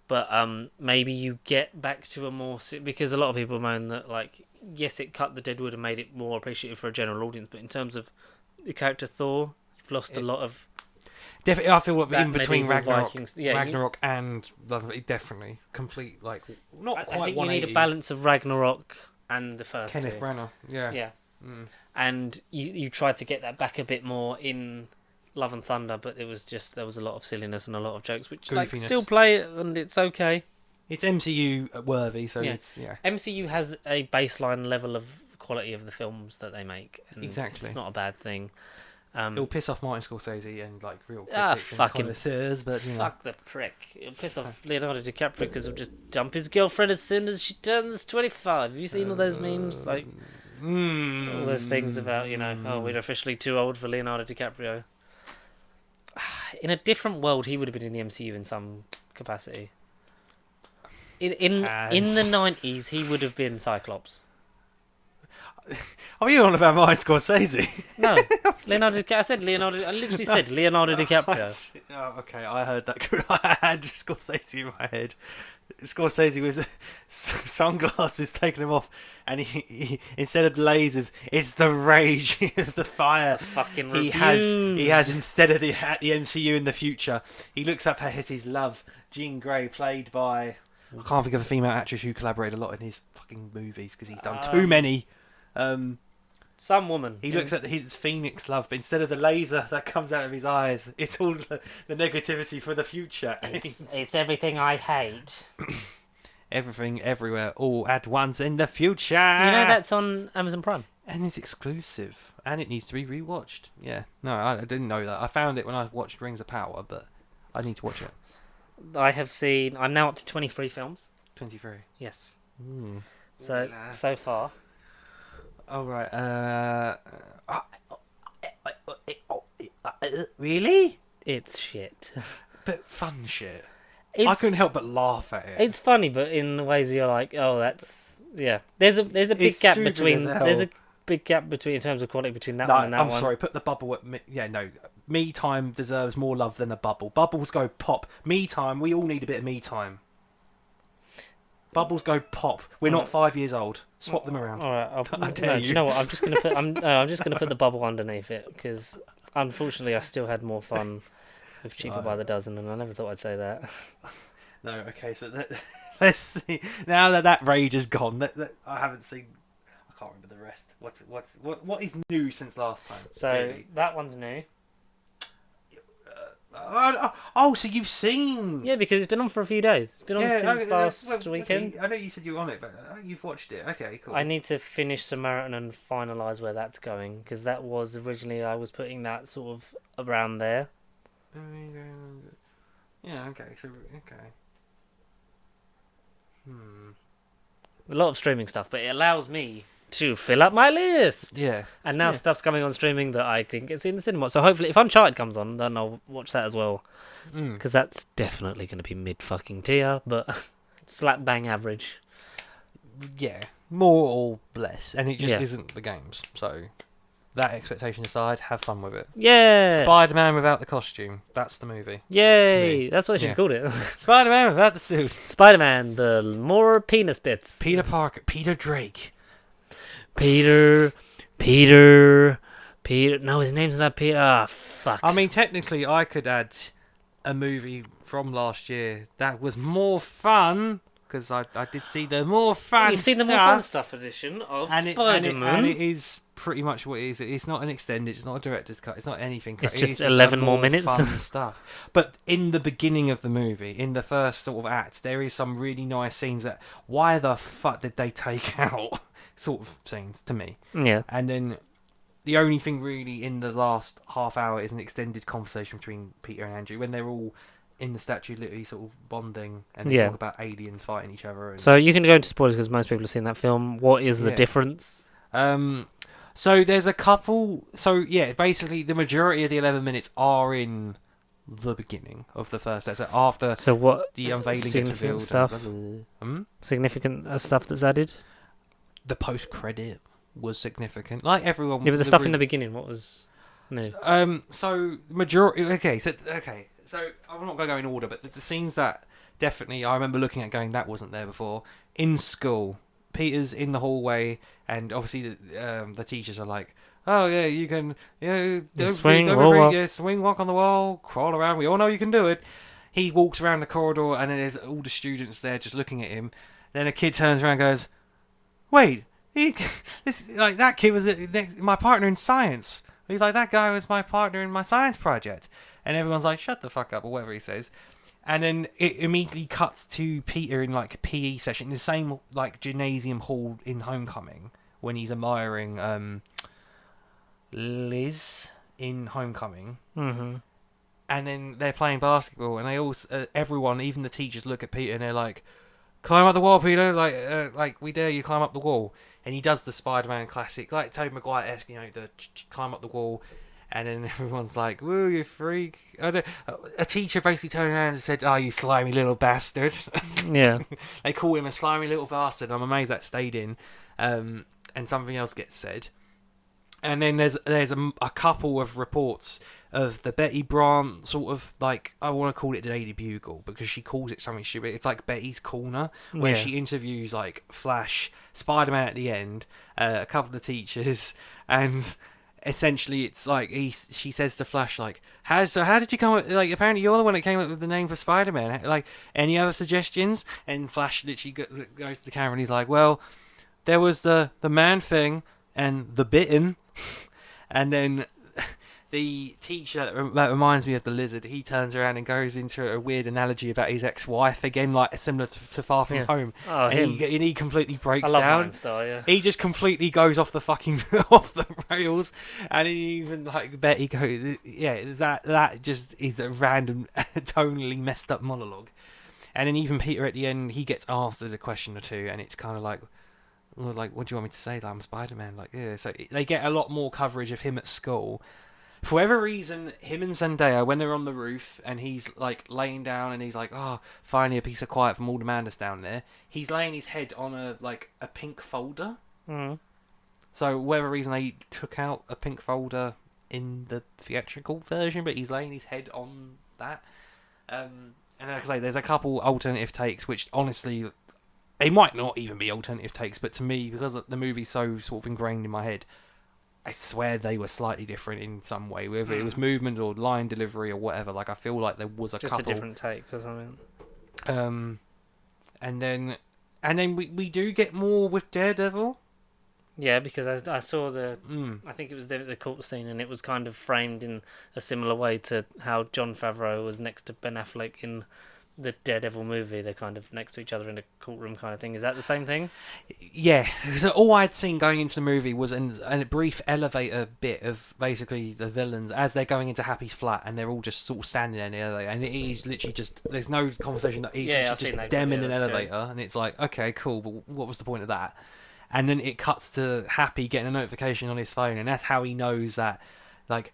But maybe you get back to a more... Because a lot of people moan that, yes, it cut the Deadwood and made it more appreciative for a general audience, but in terms of the character Thor, you've lost a lot of... Definitely, I feel that in between medieval Ragnarok, Vikings- yeah, you- Ragnarok and definitely complete not I quite think you need 180. a balance of Ragnarok and the first Kenneth two. Branagh, yeah. Yeah. Mm. And you tried to get that back a bit more in Love and Thunder, but it was just, there was a lot of silliness and a lot of jokes, which Goofiness. still play it and it's okay. It's MCU worthy, so Yeah. it's MCU has a baseline level of quality of the films that they make, and Exactly. it's not a bad thing. It'll piss off Martin Scorsese and real Ah, critics and fucking- connoisseurs, but Fuck the prick. It'll piss off Leonardo DiCaprio because he'll just dump his girlfriend as soon as she turns 25. Have you seen all those memes? All those things about, we're officially too old for Leonardo DiCaprio. In a different world, he would have been in the MCU in some capacity. In the 90s, he would have been Cyclops. Are you on about Martin Scorsese? No, Leonardo. I said Leonardo. I literally said Leonardo DiCaprio. Oh, okay, I heard that. I had Scorsese in my head. Scorsese with sunglasses, taking them off, and he instead of lasers, it's the rage of the fire. The fucking He reviews. has instead of the MCU in the future. He looks up at his love, Jean Grey, played by, I can't think of a female actress who collaborated a lot in his fucking movies because he's done too many. Some woman. He looks at his Phoenix love, but instead of the laser that comes out of his eyes, it's all the negativity for the future. It's everything I hate. Everything, everywhere, all at once in the future. You know that's on Amazon Prime. And it's exclusive, and it needs to be rewatched. Yeah, no, I didn't know that. I found it when I watched Rings of Power, but I need to watch it. I'm now up to 23 films. 23. Yes. Mm. So far. All right. Really? It's shit. But fun shit. I couldn't help but laugh at it. It's funny, but in ways you're like, oh, that's yeah. There's a big It's gap stupid between. as hell. There's a big gap between in terms of quality between that No, one and that I'm one. sorry. Put the bubble at Me Time deserves more love than a bubble. Bubbles go pop. Me Time. We all need a bit of me time. Bubbles go pop. We're not 5 years old. Swap them around. All right, I dare do you. you know what? I'm just gonna put. I'm just gonna put the bubble underneath it because unfortunately I still had more fun with Cheaper by the Dozen, and I never thought I'd say that. No, okay. So let's see. Now that rage is gone. That I haven't seen. I can't remember the rest. What is new since last time? So really? that one's new. So you've seen? Yeah, because it's been on for a few days. It's been on since last well, weekend. okay, I know you said you were on it, but you've watched it. Okay, cool. I need to finish Samaritan and finalise where that's going because that was originally I was putting that sort of around there. Yeah. Okay. So okay. A lot of streaming stuff, but it allows me to fill up my list. Yeah. And now stuff's coming on streaming that I can get see in the cinema. So hopefully, if Uncharted comes on, then I'll watch that as well. Because that's definitely going to be mid fucking tier, but slap bang average. Yeah. More or less, and it just Yeah. isn't the games. So that expectation aside, have fun with it. Yeah. Spider-Man without the costume. That's the movie. Yay. That's what I should Yeah. have called it. Spider-Man without the suit. Spider-Man, the more penis bits. Peter Parker. Peter Drake. Peter. No, his name's not Peter. Ah, fuck. I mean, technically, I could add a movie from last year that was more fun because I did see the more fun. You've seen the more fun stuff edition of Spider-Man. and it is pretty much what it is. It's not an extended. It's not a director's cut. It's not anything. It's It just is 11 the more minutes. Fun stuff. But in the beginning of the movie, in the first sort of act, there is some really nice scenes that why the fuck did they take out? Sort of scenes to me. Yeah. And then the only thing really in the last half hour is an extended conversation between Peter and Andrew when they're all in the statue, literally sort of bonding and they talk about aliens fighting each other. And... So you can go into spoilers because most people have seen that film. What is the difference? So there's a couple. So yeah, basically the majority of the 11 minutes are in the beginning of the first episode after. So what the unveiling gets revealed. Stuff. Significant stuff that's added. The post credit was significant, like everyone. Yeah, but the stuff in the beginning, what was new? So majority. Okay, so I'm not going to go in order, but the scenes that definitely I remember looking at going that wasn't there before. In school, Peter's in the hallway, and obviously the teachers are like, "Oh yeah, you can, swing, swing, walk on the wall, crawl around. We all know you can do it." He walks around the corridor, and then there's all the students there just looking at him. Then a kid turns around and goes, "Wait, that kid was my partner in science." He's like, "That guy was my partner in my science project." And everyone's like, "Shut the fuck up," or whatever he says. And then it immediately cuts to Peter in like a PE session in the same like gymnasium hall in Homecoming when he's admiring Liz in Homecoming. Mm-hmm. And then they're playing basketball, and they all everyone, even the teachers, look at Peter and they're like, "Climb up the wall, Peter! Like we dare you, climb up the wall." And he does the Spider-Man classic, like Tobey Maguire-esque, the climb up the wall. And then everyone's like, "Woo, you freak!" A teacher basically turned around and said, "Oh, you slimy little bastard!" Yeah, they call him a slimy little bastard. I'm amazed that stayed in. And something else gets said. And then there's a couple of reports of the Betty Brant sort of like, I want to call it the Daily Bugle because she calls it something stupid. It's like Betty's Corner, where Yeah. she interviews like Flash, Spider-Man at the end, a couple of the teachers, and essentially it's like she says to Flash like, how did you come up, like, apparently you're the one that came up with the name for Spider-Man, like, any other suggestions? And Flash literally goes to the camera and he's like, well, there was the Man Thing and the Bitten. And then the teacher that reminds me of the lizard, he turns around and goes into a weird analogy about his ex-wife again, like similar to Far From Home. Oh, and him. he completely breaks I love down. Ryan Star, yeah. He just completely goes off the fucking off the rails, and even like Betty goes, yeah, that just is a random, tonally messed up monologue. And then even Peter at the end, he gets asked a question or two, and it's kind of like, well, like, what do you want me to say? Like, I'm Spider-Man. Like, yeah. So they get a lot more coverage of him at school. For whatever reason, him and Zendaya, when they're on the roof and he's like laying down and he's like, oh, finally a piece of quiet from all the madness down there. He's laying his head on a pink folder. Mm. So whatever reason they took out a pink folder in the theatrical version, but he's laying his head on that. And like I say, there's a couple alternative takes, which honestly, they might not even be alternative takes, but to me, because the movie's so sort of ingrained in my head, I swear they were slightly different in some way, whether it was movement or line delivery or whatever. Like, I feel like there was a Just couple. a different take or something. And then we do get more with Daredevil. Yeah, because I saw I think it was the court scene, and it was kind of framed in a similar way to how Jon Favreau was next to Ben Affleck in the Daredevil movie. They're kind of next to each other in a courtroom kind of thing. Is that the same thing? Yeah, so all I'd seen going into the movie was a brief elevator bit of basically the villains as they're going into Happy's flat, and they're all just sort of standing there in the elevator, and it is literally just, there's no conversation, it's literally just them in an elevator, and it's like, okay, cool, but what was the point of that? And then it cuts to Happy getting a notification on his phone, and that's how he knows that, like,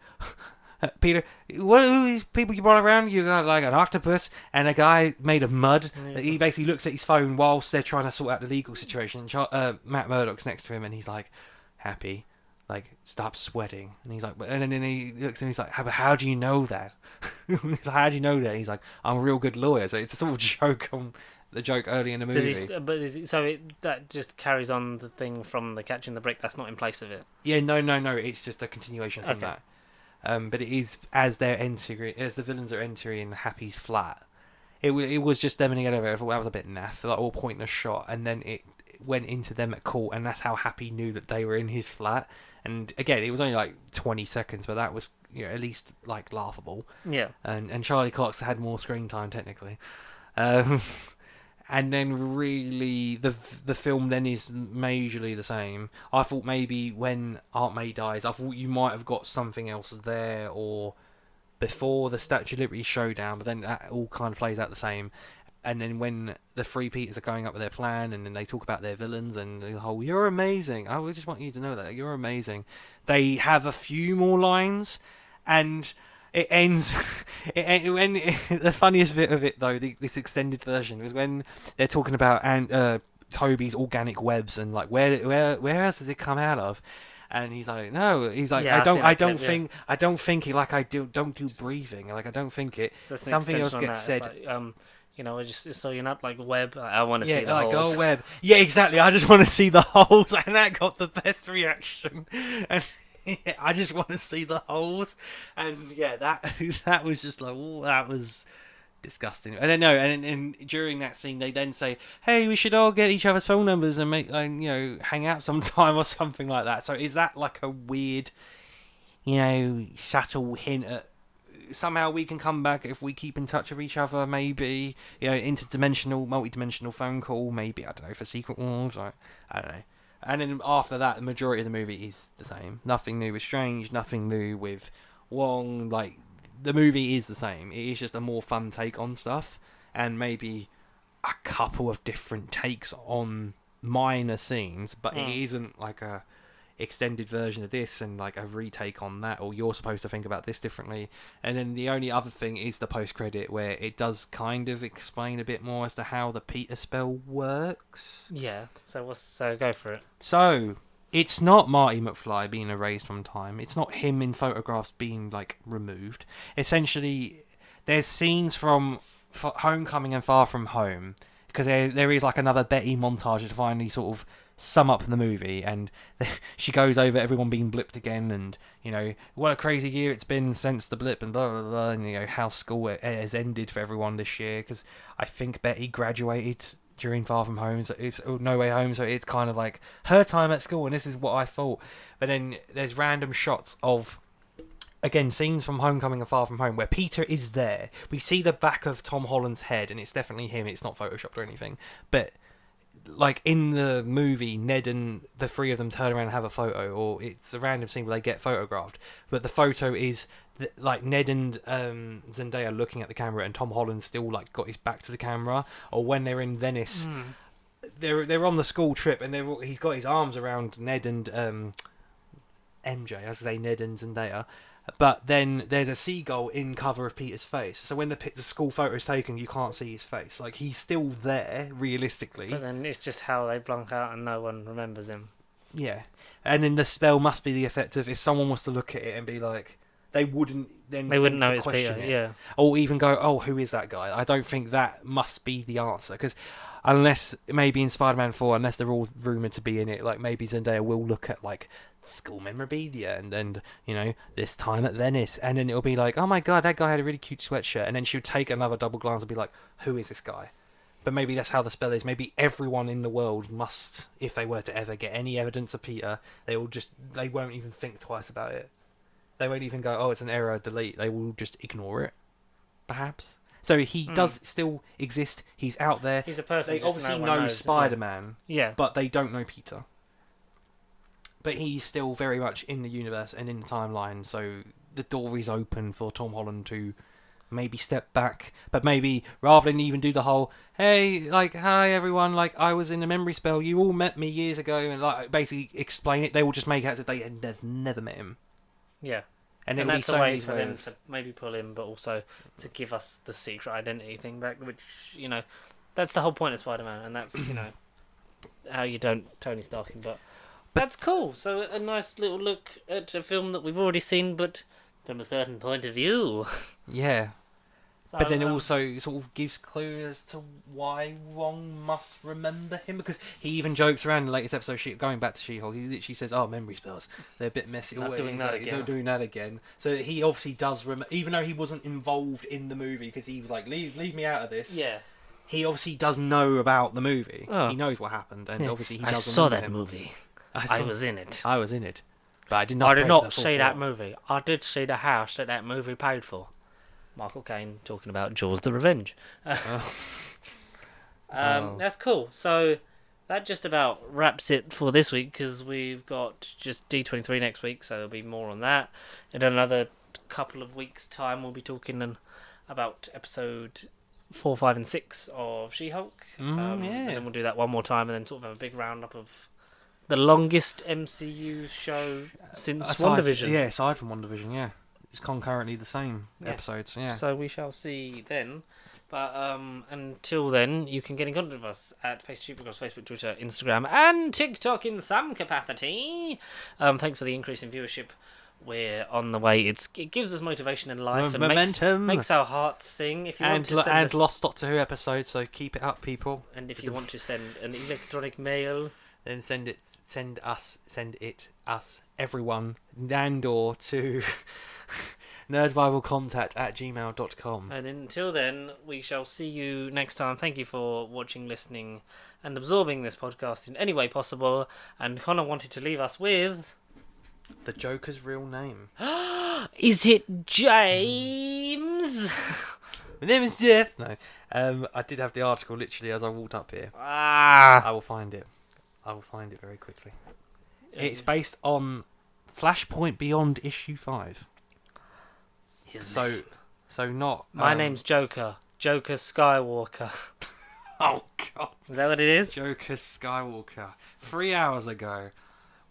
Peter, what are these people you brought around? You got like an octopus and a guy made of mud. Yeah. He basically looks at his phone whilst they're trying to sort out the legal situation. Matt Murdock's next to him, and he's like, Happy, like, stop sweating. And he's like, and then he looks and he's like, how do you know that? He's like, how do you know that? And he's like, I'm a real good lawyer. So it's a sort of joke on the joke early in the movie. That just carries on the thing from the Catching the Brick. That's not in place of it. Yeah, no. It's just a continuation from that. But it is as the villains are entering Happy's flat. It was just them in the elevator. I thought that was a bit naff, like all pointless shot, and then it went into them at court, and that's how Happy knew that they were in his flat. And again, it was only like 20 seconds, but that was, you know, at least like laughable. Yeah. And Charlie Cox had more screen time technically. And then really, the film then is majorly the same. I thought maybe when Aunt May dies, I thought you might have got something else there, or before the Statue of Liberty showdown, but then that all kind of plays out the same. And then when the Three Peters are going up with their plan, and then they talk about their villains, and the whole, you're amazing, I just want you to know that, you're amazing. They have a few more lines, and it ends. The funniest bit of it, though, this extended version, was when they're talking about Toby's organic webs and like where else does it come out of? And he's like, no. He's like, Yeah, I don't think it. Like, don't do breathing. Like, I don't think it. So Something else gets said. Like, you know, just so you're not like web. I want to see the like, holes. oh, web. Yeah, exactly. I just want to see the holes, and that got the best reaction. And yeah, I just want to see the holes, and yeah, that was just like, oh, that was disgusting. And then and during that scene, they then say, "Hey, we should all get each other's phone numbers and make, hang out sometime," or something like that. So is that like a weird, subtle hint at somehow we can come back if we keep in touch with each other? Maybe, interdimensional, multi-dimensional phone call. Maybe, I don't know, for Secret Wars. I don't know. And then after that, the majority of the movie is the same. Nothing new with Strange, nothing new with Wong. Like, the movie is the same. It is just a more fun take on stuff, and maybe a couple of different takes on minor scenes, but it isn't like a extended version of this and like a retake on that, or you're supposed to think about this differently. And then the only other thing is the post-credit, where it does kind of explain a bit more as to how the Peter spell works. Yeah. So go for it. So It's not Marty McFly being erased from time. It's not him in photographs being like removed. Essentially, there's scenes from Homecoming and Far From Home, because there is like another Betty montage to finally sort of sum up the movie, and she goes over everyone being blipped again, and what a crazy year it's been since the blip, and blah blah blah, and how school has ended for everyone this year, because I think Betty graduated during Far From Home, so it's No Way Home, so it's kind of like her time at school, and this is what I thought. But then there's random shots of, again, scenes from Homecoming and Far From Home where Peter is there. We see the back of Tom Holland's head, and it's definitely him. It's not photoshopped or anything. But like in the movie, Ned and the three of them turn around and have a photo, or it's a random scene where they get photographed. But the photo is like Ned and Zendaya looking at the camera, and Tom Holland's still like got his back to the camera. Or when they're in Venice, they're on the school trip, and he's got his arms around Ned and MJ. I was gonna say Ned and Zendaya. But then there's a seagull in cover of Peter's face. So when the school photo is taken, you can't see his face. Like, he's still there, realistically. But then it's just how they blank out and no one remembers him. Yeah. And then the spell must be the effect of, if someone was to look at it and be like, they wouldn't know it's Peter, yeah. Or even go, oh, who is that guy? I don't think that must be the answer. Because unless, maybe in Spider-Man 4, unless they're all rumoured to be in it, like maybe Zendaya will look at, like, school memorabilia and this time at Venice, and then it'll be like, oh my god, that guy had a really cute sweatshirt, and then she'll take another double glance and be like, who is this guy? But maybe that's how the spell is. Maybe everyone in the world must, if they were to ever get any evidence of Peter, they won't even think twice about it. They won't even go, oh, it's an error, delete. They will just ignore it, perhaps. So he does still exist. He's out there. He's a person. They obviously know Spider-Man, but they don't know Peter. But he's still very much in the universe and in the timeline, so the door is open for Tom Holland to maybe step back, but maybe rather than even do the whole, hey, like, hi everyone, like, I was in a memory spell, you all met me years ago, and like basically explain it, they will just make out that they had never met him. Yeah. And that's a way for them to maybe pull him, but also to give us the secret identity thing back, which, that's the whole point of Spider-Man, and that's, how you don't Tony Stark him, but that's cool. So a nice little look at a film that we've already seen, but from a certain point of view. Yeah. So, but then it also sort of gives clues as to why Wong must remember him, because he even jokes around in the latest episode, going back to She-Hulk, he literally says, oh, memory spells, they're a bit messy. Not doing that again. Not doing that again. So he obviously does remember, even though he wasn't involved in the movie, because he was like, leave me out of this. Yeah. He obviously does know about the movie. Oh. He knows what happened, and obviously he does I saw that him. movie. I was in it. I was in it. But I did not see that movie. I did see the house that movie paid for. Michael Caine talking about Jaws the Revenge. That's cool. So that just about wraps it for this week, because we've got just D23 next week, so there'll be more on that. In another couple of weeks' time, we'll be talking about episode 4, 5, and 6 of She-Hulk. And then we'll do that one more time, and then sort of have a big roundup of the longest MCU show since WandaVision. Yeah, aside from WandaVision, yeah. It's concurrently the same episodes, yeah. So we shall see then. But until then, you can get in contact with us at Paste across Facebook, Twitter, Instagram, and TikTok in some capacity. Thanks for the increase in viewership. We're on the way. It gives us motivation in life and momentum. Makes our hearts sing. If you want to send Lost Doctor Who episodes, so keep it up, people. And if you want to send an electronic mail, then send it us, everyone, and/or to nerdbiblecontact@gmail.com. And until then, we shall see you next time. Thank you for watching, listening, and absorbing this podcast in any way possible. And Connor wanted to leave us with the Joker's real name. Is it James? My name is Jeff. No, I did have the article literally as I walked up here. I will find it very quickly. It's based on Flashpoint Beyond issue 5. So not. My name's Joker. Joker Skywalker. Oh God! Is that what it is? Joker Skywalker. 3 hours ago,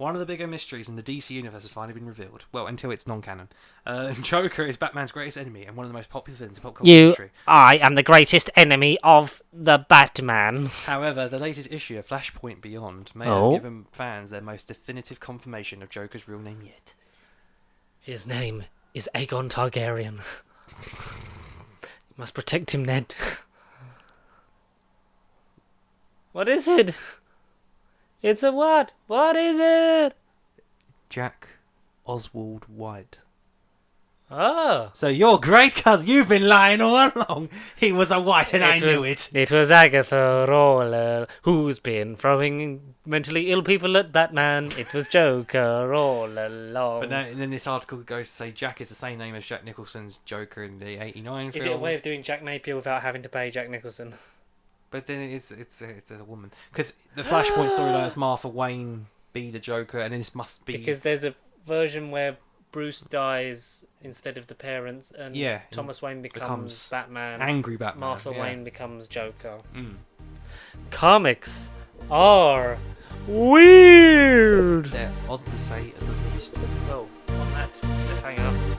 One of the bigger mysteries in the DC universe has finally been revealed. Well, until it's non-canon. Joker is Batman's greatest enemy and one of the most popular villains in pop culture history. I am the greatest enemy of the Batman. However, the latest issue of Flashpoint Beyond may have given fans their most definitive confirmation of Joker's real name yet. His name is Aegon Targaryen. You must protect him, Ned. What is it? It's a what? What is it? Jack Oswald White. Oh. So your great cousin, you've been lying all along. He was a white and I knew it. It was Agatha Roller who's been throwing mentally ill people at Batman. It was Joker all along. But then this article goes to say Jack is the same name as Jack Nicholson's Joker in the 89 film. Is it a way of doing Jack Napier without having to pay Jack Nicholson? But then it's a woman. Because the Flashpoint storyline is Martha Wayne be the Joker, and then this must be... Because there's a version where Bruce dies instead of the parents, and Thomas Wayne becomes Batman. Angry Batman. Martha Wayne becomes Joker. Mm. Comics are weird! They're odd to say at the least. Well, on that cliffhanger...